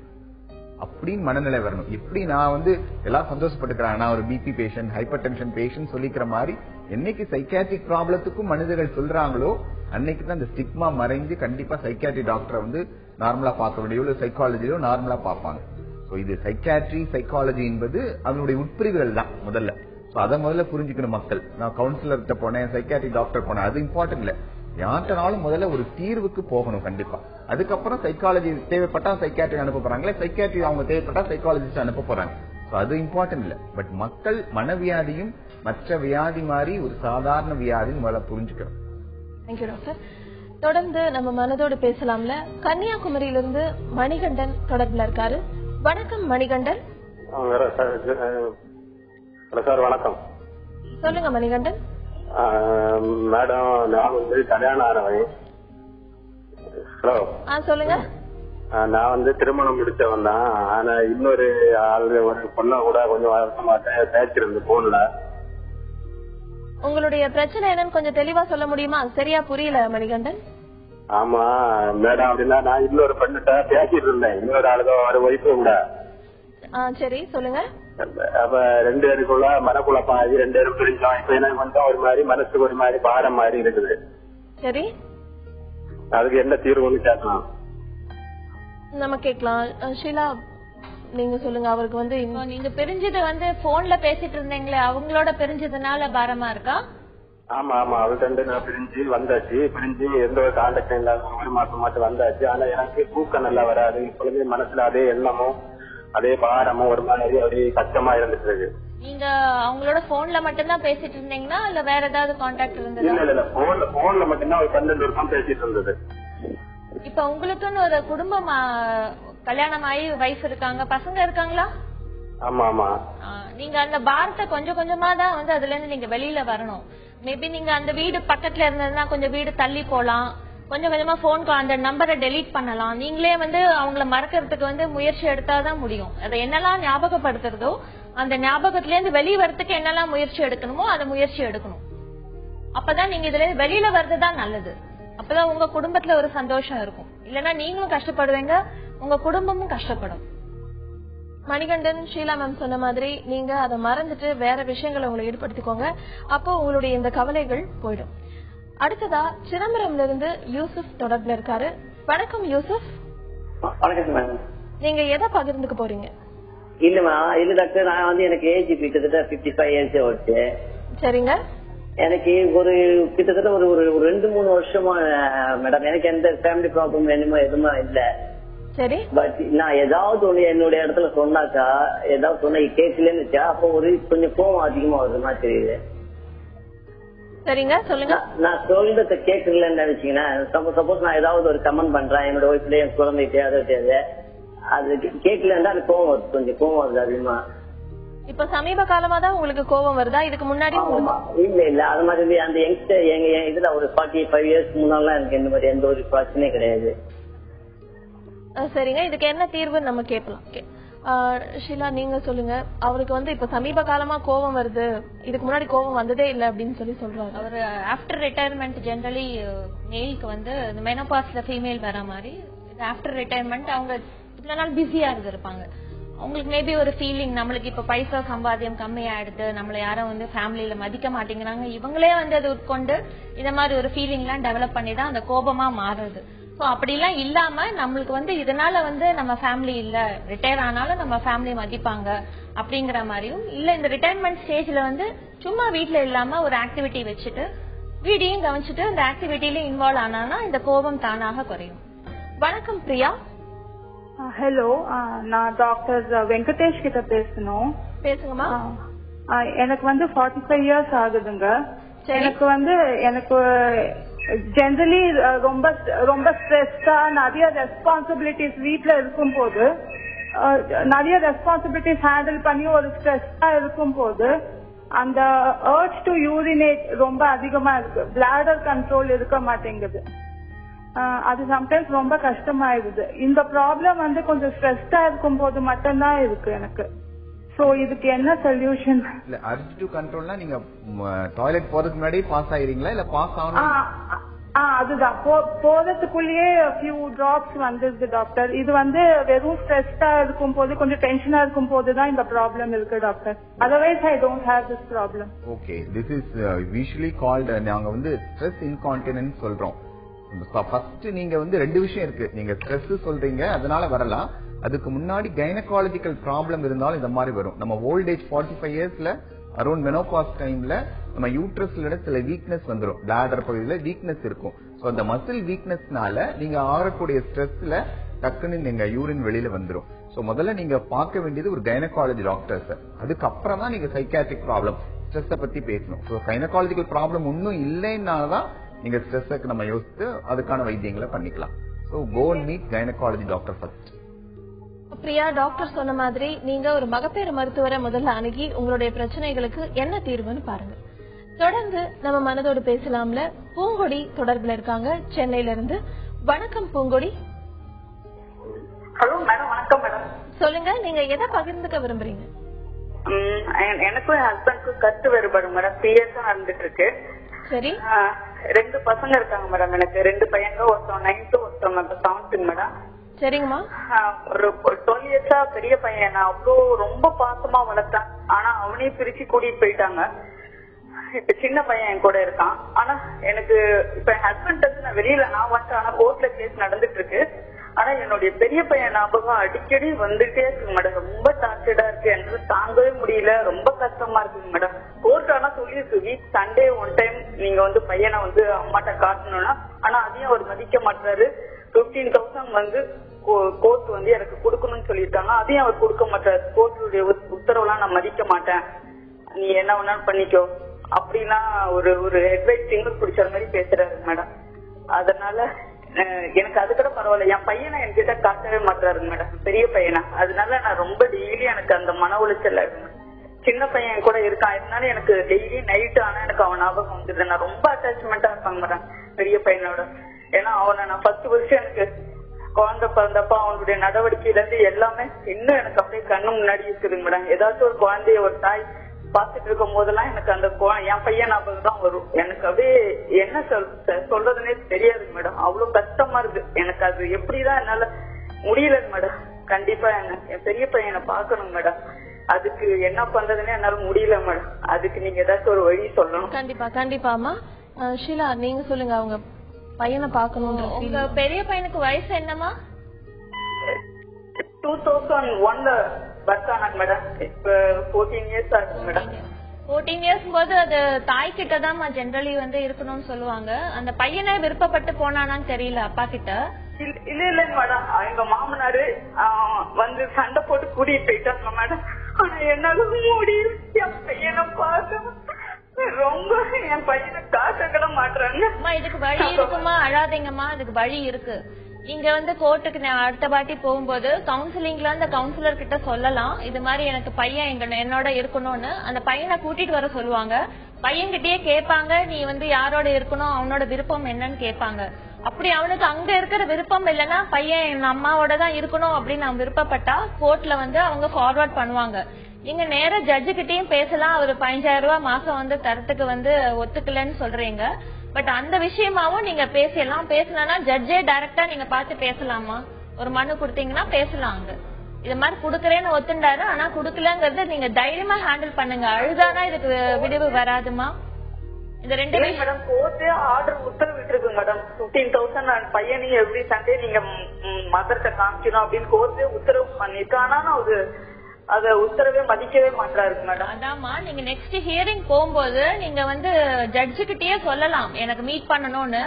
Speaker 2: அப்படின்னு மனநிலை வரணும். எப்படி நான் வந்து எல்லாம் சந்தோஷப்பட்டுக்கிறாங்க, நான் ஒரு BP patient, hypertension patient சொல்லிக்கிற மாதிரி என்னைக்கு சைக்காட்ரிக் ப்ராப்ளத்துக்கும் மனிதர்கள் சொல்றாங்களோ அன்னைக்கு தான் இந்த ஸ்டிக்மா மறைஞ்சு கண்டிப்பா சைக்காட்ரி டாக்டரை வந்து நார்மலா பார்க்க வேண்டிய சைக்காலஜியோ நார்மலா பார்ப்பாங்க. இது சைக்காட்ரி சைக்காலஜி என்பது அதனுடைய உட்பிரிவுகள் தான் முதல்ல. அதை முதல்ல புரிஞ்சுக்கணும் மக்கள். நான் கவுன்சிலர்கிட்ட போனேன், சைக்காட்ரி டாக்டர் போனேன், அது இம்பார்ட்டன்ட் இல்ல. யார்ட்டனாலும் முதல்ல ஒரு தீர்வுக்கு போகணும் கண்டிப்பா. அதுக்கப்புறம் சைக்காலஜி தேவைப்பட்டா சைக்காட்ரி அனுப்ப போறாங்களே, சைக்காட்ரி அவங்க தேவைப்பட்டா சைக்காலஜிஸ்ட் அனுப்ப போறாங்க. அது இம்பார்ட்டன்ட் இல்ல. பட் மக்கள் மனவியாதியும் மற்ற வியாதி மாதிரி ஒரு சாதாரண வியாதின்னு முதல்ல புரிஞ்சுக்கணும்.
Speaker 1: Thank you doctor. தொடர்ந்து நம்ம மனதோடு பேசலாம்ல. கன்னியாகுமரியிலிருந்து மணிகண்டன் தொடர்புல இருக்காரு. வணக்கம் மணிகண்டன்.
Speaker 14: சார் வணக்கம்.
Speaker 1: சொல்லுங்க மணிகண்டன்.
Speaker 14: மேடம், நான் வந்து கல்யாணம் ஆனவன். ஹலோ.
Speaker 1: சொல்லுங்க.
Speaker 14: நான் வந்து திருமணம் முடிச்சவன் தான். ஆனா இன்னொரு ஆளு ஒரு பொண்ண கூட கொஞ்சம் வருஷமா பேச்சிருந்து போன்ல.
Speaker 1: உங்களுடைய பிரச்சனை என்னன்னு கொஞ்சம் தெளிவா சொல்ல முடியுமா? சரியா புரியல மணிகண்டன்.
Speaker 14: ஆமா மேடம், அப்படின்னா நான் இன்னொரு பெண்ணிட்ட பேசிட்டு இருந்தேன், இன்னொரு ஆளுதோ ஒரு ஒய்ஃபு கூட.
Speaker 1: சரி சொல்லுங்க.
Speaker 14: அப்ப ரெண்டு பேருக்குள்ள மனக்குழப்பம் ஆகி ரெண்டு பேரும் பிரிஞ்சோம். இப்ப எனக்கு கொஞ்சம் ஒரு மாதிரி மனசுக்கு ஒரு மாதிரி பாரம் மாதிரி இருக்குது.
Speaker 1: சரி,
Speaker 14: அதுக்கு என்ன தீர்வுன்னு கேட்கலாம்.
Speaker 1: நம்ம கேட்கலாம். ஷீலா நீங்க சொல்லுங்க. அவருக்கு வந்து
Speaker 5: நீங்க பிரிஞ்சது வந்து போன்ல பேசிட்டு இருந்தீங்களே, அவங்களோட பிரிஞ்சதுனால பாரமா இருக்கா?
Speaker 14: ஆமா ஆமா, அவர்கிட்ட நான் பிரிஞ்சு வந்தாச்சு. பிரிஞ்சு எந்த ஒரு கான்டாக்டும் இல்லாத ஒரு மாசம் மட்டும் வந்தாச்சு. ஆனா எனக்கு தூக்கம் நல்லா வராது. இப்பொழுது மனசுல அதே எண்ணமும் அதே பாரமும் ஒரு மாதிரி அப்படியே கஷ்டமா இருந்துட்டு இருக்கு.
Speaker 5: நீங்க அவங்களோட போன்ல மட்டும்தான் பேசிட்டு இருந்தீங்கன்னா இல்ல வேற ஏதாவது கான்டாக்ட் இருந்தது?
Speaker 14: இல்ல இல்ல, போன்ல மட்டும்தான் ஒரு 12 வருஷம் பேசிட்டு இருந்தது.
Speaker 5: இப்ப உங்களுக்குன்னு ஒரு குடும்பம், கல்யாணம் ஆகி வைஃப் இருக்காங்க, பசங்க இருக்காங்களா?
Speaker 14: ஆமா ஆமா.
Speaker 5: நீங்க அந்த பாரத்தை கொஞ்சம் கொஞ்சமா தான் வந்து அதுல இருந்து நீங்க வெளியில வரணும். மேபி நீங்க அந்த வீடு பக்கத்துல இருந்ததுன்னா கொஞ்சம் வீடு தள்ளி போலாம், கொஞ்சம் கொஞ்சமா போன் அந்த நம்பரை டெலீட் பண்ணலாம். நீங்களே வந்து அவங்கள மறக்கிறதுக்கு வந்து முயற்சி எடுத்தாதான் முடியும். அதை என்னெல்லாம் ஞாபகப்படுத்துறதோ அந்த ஞாபகத்துல இருந்து வெளியே வரதுக்கு என்னெல்லாம் முயற்சி எடுக்கணுமோ அதை முயற்சி எடுக்கணும். அப்பதான் நீங்க இதுல இருந்து வெளியில வர்றதுதான் நல்லது. அப்பதான் உங்க குடும்பத்துல ஒரு சந்தோஷம் இருக்கும். இல்லன்னா நீங்களும் கஷ்டப்படுவீங்க, உங்க குடும்பமும் கஷ்டப்படும். மணிகண்டன், ஷீலா மேம் சொன்ன மாதிரி நீங்க அதை மறந்துட்டு வேற விஷயங்களை உங்களை ஈடுபடுத்திக்கோங்க. அப்போ உங்களுடைய இந்த கவலைகள் போயிடும். அடுத்ததா சிதம்பரம்ல இருந்து யூசுப் தொடர்புல இருக்காரு. வணக்கம் யூசுப்.
Speaker 15: வணக்கம் மேம்.
Speaker 5: நீங்க எதை பகிர்ந்துக்க போறீங்க?
Speaker 15: இல்லமா இல்ல டாக்டர், நான் வந்து எனக்கு ஏஜ் கிட்டத்தட்ட 55 இயர்ஸ் ஆச்சு.
Speaker 5: சரிங்க.
Speaker 15: எனக்கு ஒரு கிட்டத்தட்ட ஒரு 2-3 வருஷமா மேடம் எனக்கு எந்த ஃபேமிலி ப்ராப்ளம் வேணுமோ எதுவுமே இல்ல.
Speaker 5: சரி.
Speaker 15: பட் நான் ஏதாவது ஒண்ணு என்னுடைய இடத்துல சொன்னாக்கா, ஏதாவது சொன்ன கேட்கலன்னு வச்சா அப்போ கொஞ்சம் கோவம் அதிகமா வருது மாதிரி தெரியுது.
Speaker 5: சரிங்க, சொல்லுங்க.
Speaker 15: நான் சொல்றத கேட்கலன்னு நினைச்சீங்கன்னா, சப்போஸ் நான் ஏதாவது ஒரு கமெண்ட் பண்றேன் என்னோட ஒய்ஃப்ல, என் குழந்தைகிட்ட அதை அது கேட்கலன்னா அது கோவம் வருது, கொஞ்சம் கோவம் வருது அதிகமா.
Speaker 5: இப்ப சமீப காலமா தான் உங்களுக்கு கோபம் வருதா? இதுக்கு முன்னாடி
Speaker 15: இல்ல அது மாதிரி அந்த யங்ஸ்டர் எங்க இதுல ஒரு 45 இயர்ஸ் முன்னாலாம் எனக்கு இந்த மாதிரி எந்த ஒரு பிரச்சனையும் கிடையாது.
Speaker 5: சரிங்க, இதுக்கு என்ன தீர்வுன்னு நம்ம கேட்கலாம். ஷீலா நீங்க சொல்லுங்க. அவருக்கு வந்து இப்ப சமீப காலமா கோபம் வருது, இதுக்கு முன்னாடி கோபம் வந்ததே இல்ல அப்படின்னு சொல்றாரு. அவர் ஆஃப்டர் ரிட்டையர்மெண்ட் ஜெனரலி மேலுக்கு வந்து மெனோபாஸ்ல ஃபீமேல் வர மாதிரி ஆஃப்டர் ரிட்டையர்மெண்ட் அவங்க இவ்வளவு நாள் பிஸியா இருந்திருப்பாங்க. அவங்களுக்கு மேபி ஒரு ஃபீலிங், நம்மளுக்கு இப்ப பைசா சம்பாத்தியம் கம்மியாயிடுது, நம்மள யாரும் வந்து ஃபேமிலியில மதிக்க மாட்டேங்கிறாங்க, இவங்களே வந்து அது உட்கொண்டு இந்த மாதிரி ஒரு ஃபீலிங் எல்லாம் டெவலப் பண்ணிதான் அந்த கோபமா மாறுது. சோ அப்படி எல்லாம் இல்லாம நம்மளுக்கு வந்து இதனால வந்து நம்ம ஃபேமிலி இல்ல, ரிட்டையர் ஆனாலும் நம்ம ஃபேமிலி மதிப்பாங்க அப்படிங்கிற மாதிரியும் இல்ல, இந்த ரிட்டையர்மெண்ட் ஸ்டேஜ்ல வந்து சும்மா வீட்டுல இல்லாம ஒரு ஆக்டிவிட்டி வச்சுட்டு வீடியும் கவனிச்சுட்டு அந்த ஆக்டிவிட்டில இன்வால்வ் ஆனா இந்த கோபம் தானாக குறையும். வணக்கம் பிரியா.
Speaker 16: ஹலோ, நான் டாக்டர் வெங்கடேஷ் கிட்ட பேசணும்.
Speaker 5: பேசுங்கம்மா.
Speaker 16: எனக்கு வந்து 45 இயர்ஸ் ஆகுதுங்க. எனக்கு ஜெனரலி ரொம்ப ஸ்ட்ரெஸ்டா நிறைய ரெஸ்பான்சிபிலிட்டிஸ் வீட்டுல இருக்கும் போது, நிறைய ரெஸ்பான்சிபிலிட்டிஸ் ஹேண்டில் பண்ணி ஒரு ஸ்ட்ரெஸ்டா இருக்கும் போது அந்த urge to urinate ரொம்ப அதிகமா இருக்கு. bladder கண்ட்ரோல் இருக்க மாட்டேங்குது. அது சம்டைம்ஸ் ரொம்ப கஷ்டமாயிடுது. இந்த ப்ராப்ளம் வந்து கொஞ்சம் ஸ்ட்ரெஸ்டா இருக்கும் போது மட்டும்தான் இருக்கு எனக்கு. சோ இதுக்கு என்ன சொல்யூஷன்?
Speaker 2: இல்ல urge to controlனா நீங்க டாய்லெட் போறதுக்கு முன்னாடி பாஸ் ஆயிரீங்களா இல்ல பாஸ் ஆகணும்?
Speaker 16: அதுதான் போறதுக்குள்ளேயே few drops வந்துருது டாக்டர். இது வந்து வெறும் ஸ்ட்ரெஸ்டா இருக்கும் போது, கொஞ்சம் டென்ஷனா இருக்கும் போதுதான் இந்த ப்ராப்ளம் இருக்கு doctor. Otherwise I don't have this problem.
Speaker 2: Okay, this is usually called, நாங்க வந்து ஸ்ட்ரெஸ் இன்கான்டினன்ஸ் சொல்றோம். ஃபர்ஸ்ட் நீங்க வந்து 2 விஷயம் இருக்கு. நீங்க ஸ்ட்ரெஸ் சொல்றீங்க, அதனால வரலாம். அதுக்கு முன்னாடி கைனகாலஜிக்கல் ப்ராப்ளம் இருந்தாலும் இந்த மாதிரி வரும். நம்ம ஓல்ட் ஏஜ் 45 இயர்ஸ்ல அரௌண்ட் மெனோபாஸ் டைம்ல நம்ம யூட்ரஸ்ல சில வீக்னஸ் வந்துடும், பிளாடர் பகுதியில வீக்னஸ் இருக்கும். சோ அந்த மசில் வீக்னஸ்னால நீங்க ஆகக்கூடிய ஸ்ட்ரெஸ்ல டக்குன்னு நீங்க யூரின் வெளியில வந்துடும். சோ முதல்ல நீங்க பார்க்க வேண்டியது ஒரு கைனகாலஜி டாக்டர் சார். அதுக்கப்புறம் தான் நீங்க சைக்காட்ரிக் ப்ராப்ளம் ஸ்ட்ரெஸ் பத்தி பேசணும். சோ கைனகாலஜிக்கல் ப்ராப்ளம் ஒன்னும் இல்லைன்னாதான் நீங்க ஸ்ட்ரெஸ்ஸுக்கு நம்ம யோசித்து அதுக்கான வைத்தியங்களை பண்ணிக்கலாம். So go and meet gynaecology doctor first.
Speaker 1: Priya, doctor சொன்ன மாதிரி நீங்க ஒரு மகப்பேறு மருத்துவரை முதல்ல அணுகி உங்களுடைய பிரச்சனைகளுக்கு என்ன தீர்வுன்னு பாருங்க. தொடர்ந்து நம்ம மனதோடு பேசலாம்ல பூங்கொடி தொடர்புல இருக்காங்க சென்னையில இருந்து. வணக்கம் பூங்கொடி.
Speaker 17: Hello madam. வணக்கம் மேடம்.
Speaker 1: சொல்லுங்க, நீங்க எதை பகிர்ந்துக்க விரும்புறீங்க?
Speaker 17: எனக்கும் என் ஹஸ்பண்டுக்கும் கருத்து வேறுபாடு மேடம். 3 இயர்ஸ் நடந்துட்டு இருக்கு.
Speaker 1: சரி.
Speaker 17: 2 பசங்க இருக்காங்க மேடம். எனக்கு 2 பையங்க, ஒருத்தவங்க 9th ஒருத்தவங்க 7th மேடம்.
Speaker 1: சரிங்கம்மா.
Speaker 17: ஒரு 12 இயர்ஸா பெரிய பையன் நான் அவ்வளோ ரொம்ப பாசமா வளர்த்தேன். ஆனா அவனே பிரிச்சு கூட்டிட்டு போயிட்டாங்க. இப்ப சின்ன பையன் என் கூட இருக்கான். ஆனா எனக்கு இப்ப என் ஹஸ்பண்ட் நான் வெளியில வந்துட்டு, ஆனா கோர்ட்ல கேஸ் நடந்துட்டு இருக்கு. ஆனா என்னுடைய பெரிய பையன் ஞாபகம் அடிக்கடி வந்துட்டே இருக்கு மேடம். ரொம்ப டார்ச்சர்டா இருக்கு, என்னால தாங்கவே முடியல, ரொம்ப கஷ்டமா இருக்குங்க மேடம். கோர்ட் ஆனா சொல்லிருக்கு, வீக் சண்டே 1 டைம் நீங்க வந்து பையனை வந்து அம்மாட்ட காட்டணும்னா, ஆனா அதையும் அவர் மதிக்க மாட்டாரு. 15,000 வந்து கோர்ட் வந்து எனக்கு கொடுக்கணும்னு சொல்லிட்டாங்க, அதையும் அவர் கொடுக்க மாட்டாரு. கோர்ட்டுடைய உத்தரவுலாம் நான் மதிக்க மாட்டேன், நீ என்ன வேணாலும் பண்ணிக்கோ அப்படின்னா ஒரு அட்வைஸ் திங்கர் பிடிச்ச மாதிரி பேசுறாரு மேடம். அதனால எனக்கு அது கூட பரவாயில்ல, என் பையனை என்கிட்ட காட்டவே மாட்டாருங்க மேடம், பெரிய பையனா. அதனால நான் ரொம்ப டெய்லி எனக்கு அந்த மன உளைச்சல் இருக்கு. சின்ன பையன் கூட இருக்கான், இருந்தாலும் எனக்கு டெய்லி நைட் ஆனா எனக்கு அவன் ஞாபகம் வந்துடுது. நான் ரொம்ப அட்டாச்மெண்டா இருப்பாங்க மேடம் பெரிய பையனோட. ஏன்னா அவன் வரைக்கும் எனக்கு குழந்தை பிறந்தப்ப அவனுடைய நடவடிக்கையில இருந்து எல்லாமே இன்னும் எனக்கு அப்படியே கண்ணு முன்னாடி இருக்குதுங்க மேடம். ஏதாச்சும் ஒரு குழந்தைய ஒரு தாய் பாத்துட்டு இருக்கும் போதெல்லாம் எனக்கு அந்த என் பையன் ஞாபகம் தான் வரும். எனக்கு அப்படியே என்ன சொல்றதுன்னே தெரியாதுங்க மேடம். அவ்வளவு கஷ்டமா இருக்கு எனக்கு. அது எப்படிதான் என்னால முடியலங்க மேடம். கண்டிப்பா என் பெரிய பையனை பாக்கணும் மேடம். அதுக்கு என்ன பண்றதுன்னு என்னால முடியல மேடம். அதுக்கு நீங்க ஏதாச்சும் ஒரு வழி சொல்லணும்.
Speaker 1: கண்டிப்பா கண்டிப்பாமா. ஷீலா நீங்க சொல்லுங்க, அவங்க பையனை பாக்கணும்.
Speaker 5: உங்க பெரிய பையனுக்கு வயசு என்னமா?
Speaker 17: 2001 பர்த் ஆனாங்க மேடம். இப்ப 14 இயர்ஸ் ஆகுது மேடம்.
Speaker 5: 14 இயர்ஸ் போது அது தாய் கிட்ட தான் ஜெனரலி இருக்கணும்னு சொல்லுவாங்க. அந்த பையனை விருப்பப்பட்டு போனானான்னு தெரியல அப்பா கிட்ட.
Speaker 17: இல்ல மேடம், எங்க மாமனாரு சண்டை போட்டு கூட்டிட்டு போயிட்டாங்க மேடம். ஆனா என்னால முடியல. என் பையனை பார்க்க ரொம்ப என் பையனை காக்க மாட்டாங்க.
Speaker 5: இதுக்கு வழி இருக்குமா? அழாதீங்கம்மா, அதுக்கு வழி இருக்கு. நீங்க கோர்ட்டுக்கு அடுத்த வாட்டி போகும்போது கவுன்சிலிங்ல அந்த கவுன்சிலர் கிட்ட சொல்லலாம், இது மாதிரி எனக்கு பையன் என்னோட இருக்கணும்னு. அந்த பையனை கூட்டிட்டு வர சொல்லுவாங்க. பையன்கிட்டயே கேட்பாங்க, நீ யாரோட இருக்கணும், அவனோட விருப்பம் என்னன்னு கேட்பாங்க. அப்படி அவனுக்கு அங்க இருக்கிற விருப்பம் இல்லைன்னா பையன் என் அம்மாவோட தான் இருக்கணும் அப்படின்னு அவன் விருப்பப்பட்டா கோர்ட்ல அவங்க ஃபார்வர்ட் பண்ணுவாங்க. நீங்க நேர ஜட்ஜு கிட்டயும் பேசலாம். அவர் 15,000 ரூபாய் மாசம் தரத்துக்கு ஒத்துக்கலன்னு சொல்றீங்க. பட் அந்த விஷயமாவும் நீங்க பேசலாம். பேசலன்னா ஜட்ஜே டைரக்டா நீங்க பார்த்து பேசலாமா? ஒரு மனு கொடுத்தீங்கன்னா பேசலாம். அங்க இது மாதிரி குடுக்கறேன்னு ஒத்துண்டாரு, ஆனா குடுக்கலங்கிறது நீங்க தைரியமா ஹேண்டில் பண்ணுங்க. அழுதானா இதுக்கு விடுவு வராதுமா. இந்த 2
Speaker 17: மேடம் கோர்ட்டு ஆர்டர் உத்தரவிட்டு இருக்கு மேடம். 15,000 பையனையும் எவ்ரி சண்டே நீங்க மதர்கிட்ட காமிக்கணும் அப்படின்னு கோர்ட்டு உத்தரவு பண்ணிருக்கு. ஆனா அத உத்தரவே மதிக்கவே மாட்டாரு மேடம்.
Speaker 5: அதாமா, நீங்க நெக்ஸ்ட் ஹியரிங் போகும்போது நீங்க ஜட்ஜு கிட்டயே சொல்லலாம் எனக்கு மீட் பண்ணணும்னு.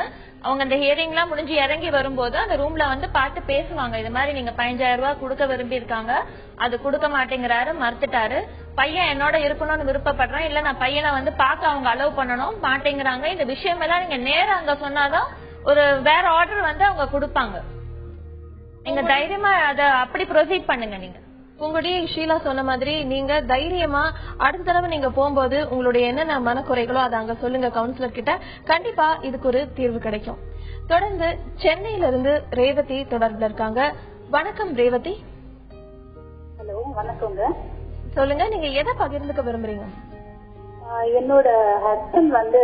Speaker 5: அவங்க அந்த ஹியரிங் எல்லாம் முடிஞ்சு இறங்கி வரும்போது அந்த ரூம்ல பார்த்து பேசுவாங்க. இது மாதிரி நீங்க 15,000 ரூபாய் கொடுக்க விரும்பி இருக்காங்க, அது கொடுக்க மாட்டேங்கிறாரு, மறுத்துட்டாரு. பையன் என்னோட இருக்கணும்னு விருப்பப்படுறேன், இல்ல நான் பையனை பார்க்க அவங்க அலோவ் பண்ணணும் மாட்டேங்கிறாங்க. இந்த விஷயம் எல்லாம் நீங்க நேரம் அங்க சொன்னாதான் ஒரு வேற ஆர்டர் அவங்க கொடுப்பாங்க. நீங்க தைரியமா அத அப்படி ப்ரொசீட் பண்ணுங்க. நீங்க
Speaker 1: உங்களுடைய ஷீலா சொன்ன மாதிரி நீங்க தைரியமா அடுத்த தடவை நீங்க போகும்போது உங்களுடைய என்னென்ன மனக்குறைகளோ அதை அங்க சொல்லுங்க கவுன்சிலர் கிட்ட. கண்டிப்பா இதுக்கு ஒரு தீர்வு கிடைக்கும். தொடர்ந்து சென்னையில இருந்து ரேவதி தொடர்புல இருக்காங்க. வணக்கம் ரேவதி.
Speaker 7: ஹலோ வணக்கங்க.
Speaker 1: சொல்லுங்க, நீங்க எதை பகிர்ந்துக்க விரும்புறீங்க?
Speaker 7: என்னோட ஹஸ்பண்ட்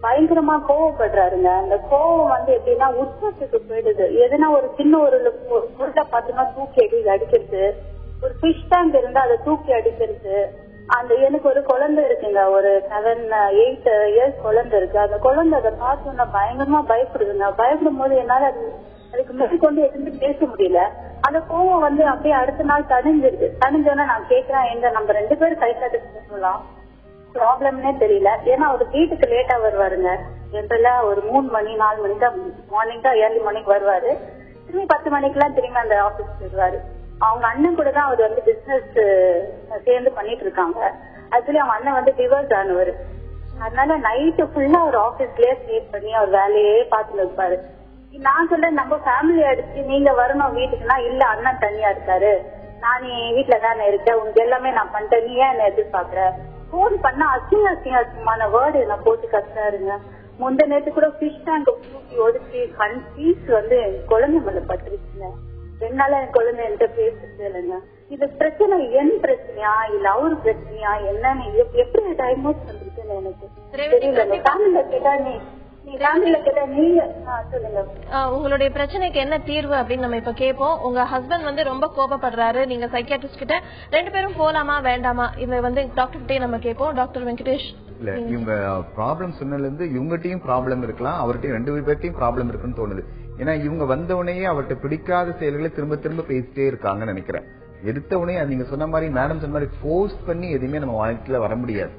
Speaker 7: பயங்கரமா கோவப்படுறாருங்க. அந்த கோவம் எப்படின்னா உச்சத்துக்கு போயிடுது. எதுனா ஒரு சின்ன ஒரு பொருளை பார்த்தோம்னா தூக்கி அடிக்கிறது, ஒரு ஃபிஷ் டேங்க் இருந்தா அதை தூக்கி அடிக்கிறது. எனக்கு ஒரு குழந்தை இருக்குங்க, ஒரு 7-8 இயர்ஸ் குழந்தை இருக்கு. அந்த குழந்தை அதை பார்த்தோம்னா பயங்கரமா பயப்படுதுங்க. பயப்படும் போது என்னால அதுக்கு மேற்கொண்டு எதுவும் பேச முடியல. அந்த கோவம் அப்படியே அடுத்த நாள் தணிஞ்சிருது. தணிஞ்சோன்னா நான் கேட்கிறேன், எங்க நம்ம 2 பேரும் கை காட்டு சொல்லலாம், ப்ராப்ளம்னே தெரியல. ஏன்னா அவர் வீட்டுக்கு லேட்டா வருவாருங்க. ஜென்ரலா ஒரு 3 மணி 4 மணி தான் மார்னிங் தான் ஏர்லி மார்னிங் வருவாரு. திரும்பி 10 மணிக்கெல்லாம் திரும்பி அந்த ஆபீஸ்க்கு வருவாரு. அவங்க அண்ணன் கூட தான் அவர் பிசினஸ் சேர்ந்து பண்ணிட்டு இருக்காங்க. ஆக்சுவலி அவங்க அண்ணன் டிவோர்ஸ் ஆனவர். அதனால நைட்டு ஃபுல்லா ஒரு ஆபீஸ்லயே ஸ்டே பண்ணி அவர் வேலையே பார்த்துட்டு இருப்பாரு. நான் சொல்றேன், நம்ம ஃபேமிலி அடிச்சு நீங்க வரணும் வீட்டுக்குன்னா, இல்ல அண்ணன் தனியா இருக்காரு, நான் நீ வீட்டுல தானே இருக்கேன், உனக்கு எல்லாமே நான் பண்ணிட்டேன், நீ ஏன் என்ன எதிர்பார்க்கற? போன் பண்ணா அசிங்கமான வேர்டு என்ன போட்டு கத்துறாருங்க. முந்த நேரத்து கூட ஃபிஷ் டேங்க் தூக்கி ஒதுக்கி பீஸ் குழந்தை மேல பட்டுருச்சுங்க. 2 நாளா என் குழந்தை என்கிட்ட பேசுறது இல்லைங்க. இது பிரச்சனை என் பிரச்சனையா இல்ல அவரு பிரச்சனையா என்னன்னு எப்படி டைமோஸ் பண்றதுன்னு எனக்கு தெரியல. ஃபேமிலில கேட்டா
Speaker 1: உங்களுடைய பிரச்சனைக்கு என்ன தீர்வு அப்படின்னு நம்ம இப்ப கேட்போம். உங்க ஹஸ்பண்ட் ரொம்ப கோபப்படுறாரு, நீங்க சைக்கியாட்ரிஸ்ட் கிட்ட 2 பேரும் போலாமா வேண்டாமா இதை டாக்டர் கிட்டே நம்ம கேட்போம். டாக்டர் வெங்கடேஷ்,
Speaker 2: இல்ல இவங்க ப்ராப்ளம் சொன்னதுல இருந்து இவங்ககிட்டயும் ப்ராப்ளம் இருக்கலாம், அவர்கிட்டயும் 2 பேர்ட்டையும் ப்ராப்ளம் இருக்குன்னு தோணுது. ஏன்னா இவங்க வந்தவனையே அவர்கிட்ட பிடிக்காத செயல்களை திரும்ப திரும்ப பேசிட்டே இருக்காங்கன்னு நினைக்கிறேன். எடுத்தவனே நீங்க சொன்ன மாதிரி மேடம் சொன்ன மாதிரி போர்ஸ் பண்ணி எதுவுமே நம்ம வாழ்க்கையில வர முடியாது.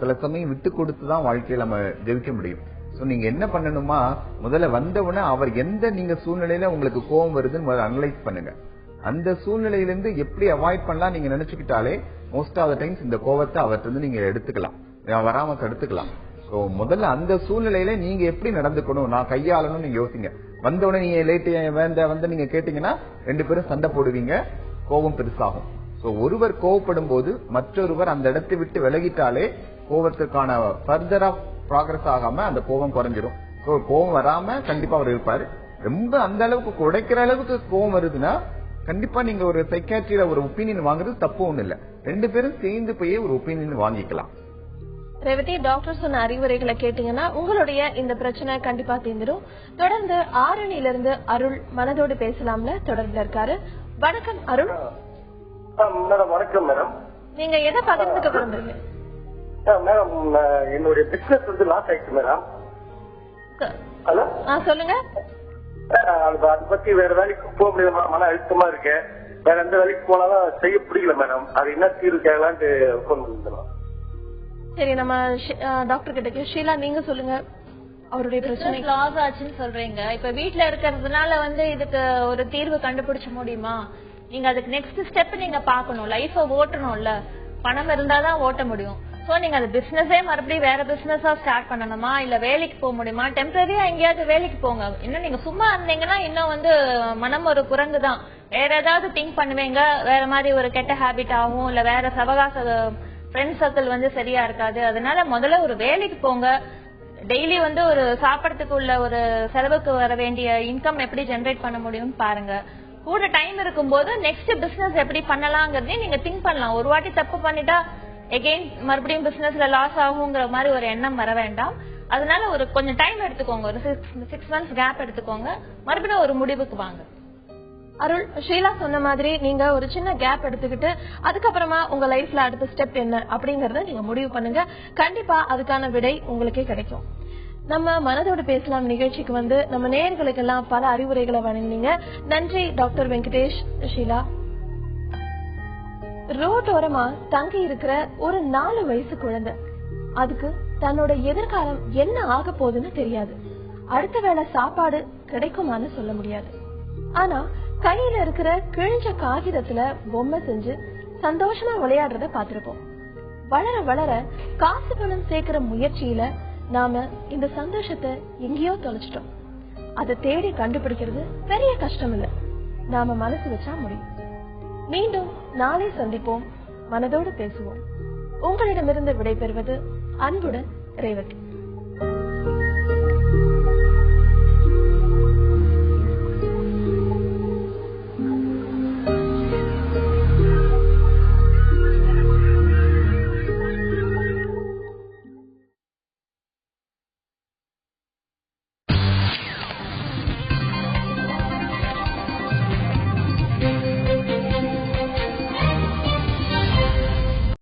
Speaker 2: சில சமயம் விட்டு கொடுத்துதான் வாழ்க்கையில நம்ம ஜெயிக்க முடியும். சோ நீங்க என்ன பண்ணணுமா, முதல்ல வந்தவன அவர் எந்த நீங்க சூழ்நிலையில உங்களுக்கு கோபம் வருதுன்னு முதல்ல அனலைஸ் பண்ணுங்க. அந்த சூழ்நிலையிலிருந்து எப்படி அவாய்ட் பண்ணலாம் நீங்க நினைச்சுக்கிட்டாலே மோஸ்ட் ஆஃப் த டைம்ஸ் இந்த கோபத்தை அவர்கிட்ட நீங்க எடுத்துக்கலாம், வராம தடுத்துக்கலாம். சோ முதல்ல அந்த சூழ்நிலையில நீங்க எப்படி நடந்துக்கணும், நான் கையாளணும்னு நீங்க யோசிங்க. வந்தவுடனே நீங்க லேட் நீங்க கேட்டீங்கன்னா 2 பேரும் சண்டை போடுவீங்க, கோபம் பெருசாகும். சோ ஒருவர் கோவப்படும் போது மற்றொருவர் அந்த இடத்தை விட்டு விலகிட்டாலே கோபத்துக்கான ஃபர்தரா ப்ராக்ரஸ் ஆகாம அந்த கோபம் குறைஞ்சிடும். சோ கோபம் வராம கண்டிப்பா அவர் இருப்பாரு. ரொம்ப அந்த அளவுக்கு உடைக்கிற அளவுக்கு கோவம் வருதுன்னா கண்டிப்பா நீங்க ஒரு சைக்காட்ரியில ஒரு ஒப்பீனியன் வாங்குறது தப்பு ஒண்ணு இல்ல. 2 பேரும் சேர்ந்து போய் ஒரு ஒப்பீனியன் வாங்கிக்கலாம்.
Speaker 1: ரேவதி, டாக்டர் சொன்ன அறிவுரைகளை கேட்டீங்கன்னா உங்களுடைய இந்த பிரச்சனை கண்டிப்பா தீர்ந்துடும். தொடர்ந்து ஆரணியில இருந்து அருள் மனதோடு பேசலாம்ல தொடர்புல இருக்காரு. வணக்கம் அருள்.
Speaker 18: மேடம் வணக்கம் மேடம்.
Speaker 1: நீங்க எதை பகிர்ந்துக்க விரும்புறீங்க?
Speaker 18: மேடம் என்னுடைய பிசினஸ் வந்து லாஸ் ஆயிடுச்சு மேடம். ஹலோ
Speaker 1: சொல்லுங்க.
Speaker 18: அதை பத்தி வேற வேலைக்கு போக முடியாத மன அழுத்தமா இருக்கு. வேற எந்த வேலைக்கு போனாலும் செய்ய பிடிக்கல மேடம். அது என்ன தீர்வு கேட்கலான்ட்டு போன் பண்ணிருந்தோம்.
Speaker 1: சரி, நம்ம டாக்டர் கிட்ட ஷீலா நீங்க சொல்லுங்க. அவருடைய பிரச்சனை
Speaker 5: லாஸ் ஆச்சுன்னு சொல்றீங்க. இப்ப வீட்டுல இருக்கிறதுனால வந்து இதுக்கு ஒரு தீர்வு கண்டுபிடிச்ச முடியுமா? நீங்க அதுக்கு நெக்ஸ்ட் ஸ்டெப் நீங்க பாக்கணும். லைஃப ஓட்டணும்ல, பணம் இருந்தாதான் ஓட்ட முடியும். சோ நீங்க அது பிசினஸே மறுபடியும் வேற பிசினஸா ஸ்டார்ட் பண்ணணுமா, இல்ல வேலைக்கு போக முடியுமா? டெம்பரரியா எங்கேயாவது வேலைக்கு போங்க. இன்னும் நீங்க சும்மா இருந்தீங்கன்னா இன்னும் வந்து மனம் ஒரு குரங்கு தான். வேற ஏதாவது திங்க் பண்ணுவீங்க, வேற மாதிரி ஒரு கெட்ட ஹேபிட் ஆகும், இல்ல வேற சவகாச ஃப்ரெண்ட் சர்க்கிள் வந்து சரியா இருக்காது. அதனால முதல்ல ஒரு வேலைக்கு போங்க. டெய்லி வந்து ஒரு சாப்பிடறதுக்கு உள்ள ஒரு செலவுக்கு வர வேண்டிய இன்கம் எப்படி ஜெனரேட் பண்ண முடியும்னு பாருங்க. கூட டைம் இருக்கும்போது நெக்ஸ்ட் பிசினஸ் எப்படி பண்ணலாங்கிறதையும் நீங்க திங்க் பண்ணலாம். ஒரு வாட்டி தப்பு பண்ணிட்டா எகெயின் மறுபடியும் பிசினஸ்ல லாஸ் ஆகுங்கிற மாதிரி ஒரு எண்ணம் வர வேண்டாம். அதனால ஒரு கொஞ்சம் டைம் எடுத்துக்கோங்க, ஒரு 6 months கேப் எடுத்துக்கோங்க, மறுபடியும் ஒரு முடிவுக்கு வாங்க.
Speaker 1: அருள், ஷீலா சொன்ன மாதிரி நீங்க ஒரு சின்ன கேப் எடுத்துக்கிட்டு அதுக்கப்புறமா உங்க லைஃப்ல அடுத்த ஸ்டெப் என்ன அப்படிங்கறத நீங்க முடிவு பண்ணுங்க. கண்டிப்பா அதுக்கான விடை உங்களுக்கே கிடைக்கும். நம்ம மனதோடு பேசலாம் நிகழ்ச்சிக்கு வந்து நம்ம நேயர்களுக்கு எல்லாம் பல அறிவுரைகளை வழங்கினீங்க. நன்றி டாக்டர் வெங்கடேஷ், ஷீலா. ரோட்டோரமா தங்கி இருக்கிற ஒரு 4 வயசு குழந்தை, அதுக்கு தன்னோட எதிர்காலம் என்ன ஆக போகுதுன்னு தெரியாது. அடுத்த வேளை சாப்பாடு கிடைக்குமான்னு சொல்ல முடியாது. ஆனா கையில இருக்கிற கிழிஞ்ச காகிதத்துல பொம்மை செஞ்சு சந்தோஷமா விளையாடுறத பாத்திருப்போம். வளர வளர காசு பணம் சேர்க்கிற முயற்சியில நாம இந்த சந்தோஷத்தை எங்கேயோ தொலைச்சிட்டோம். அதை தேடி கண்டுபிடிக்கிறது பெரிய கஷ்டம் இல்ல, நாம மனசு வச்சா முடியும். மீண்டும் நாளை சந்திப்போம், மனதோடு பேசுவோம். உங்களிடமிருந்து விடைபெறுவது அன்புடன் ரேவதி.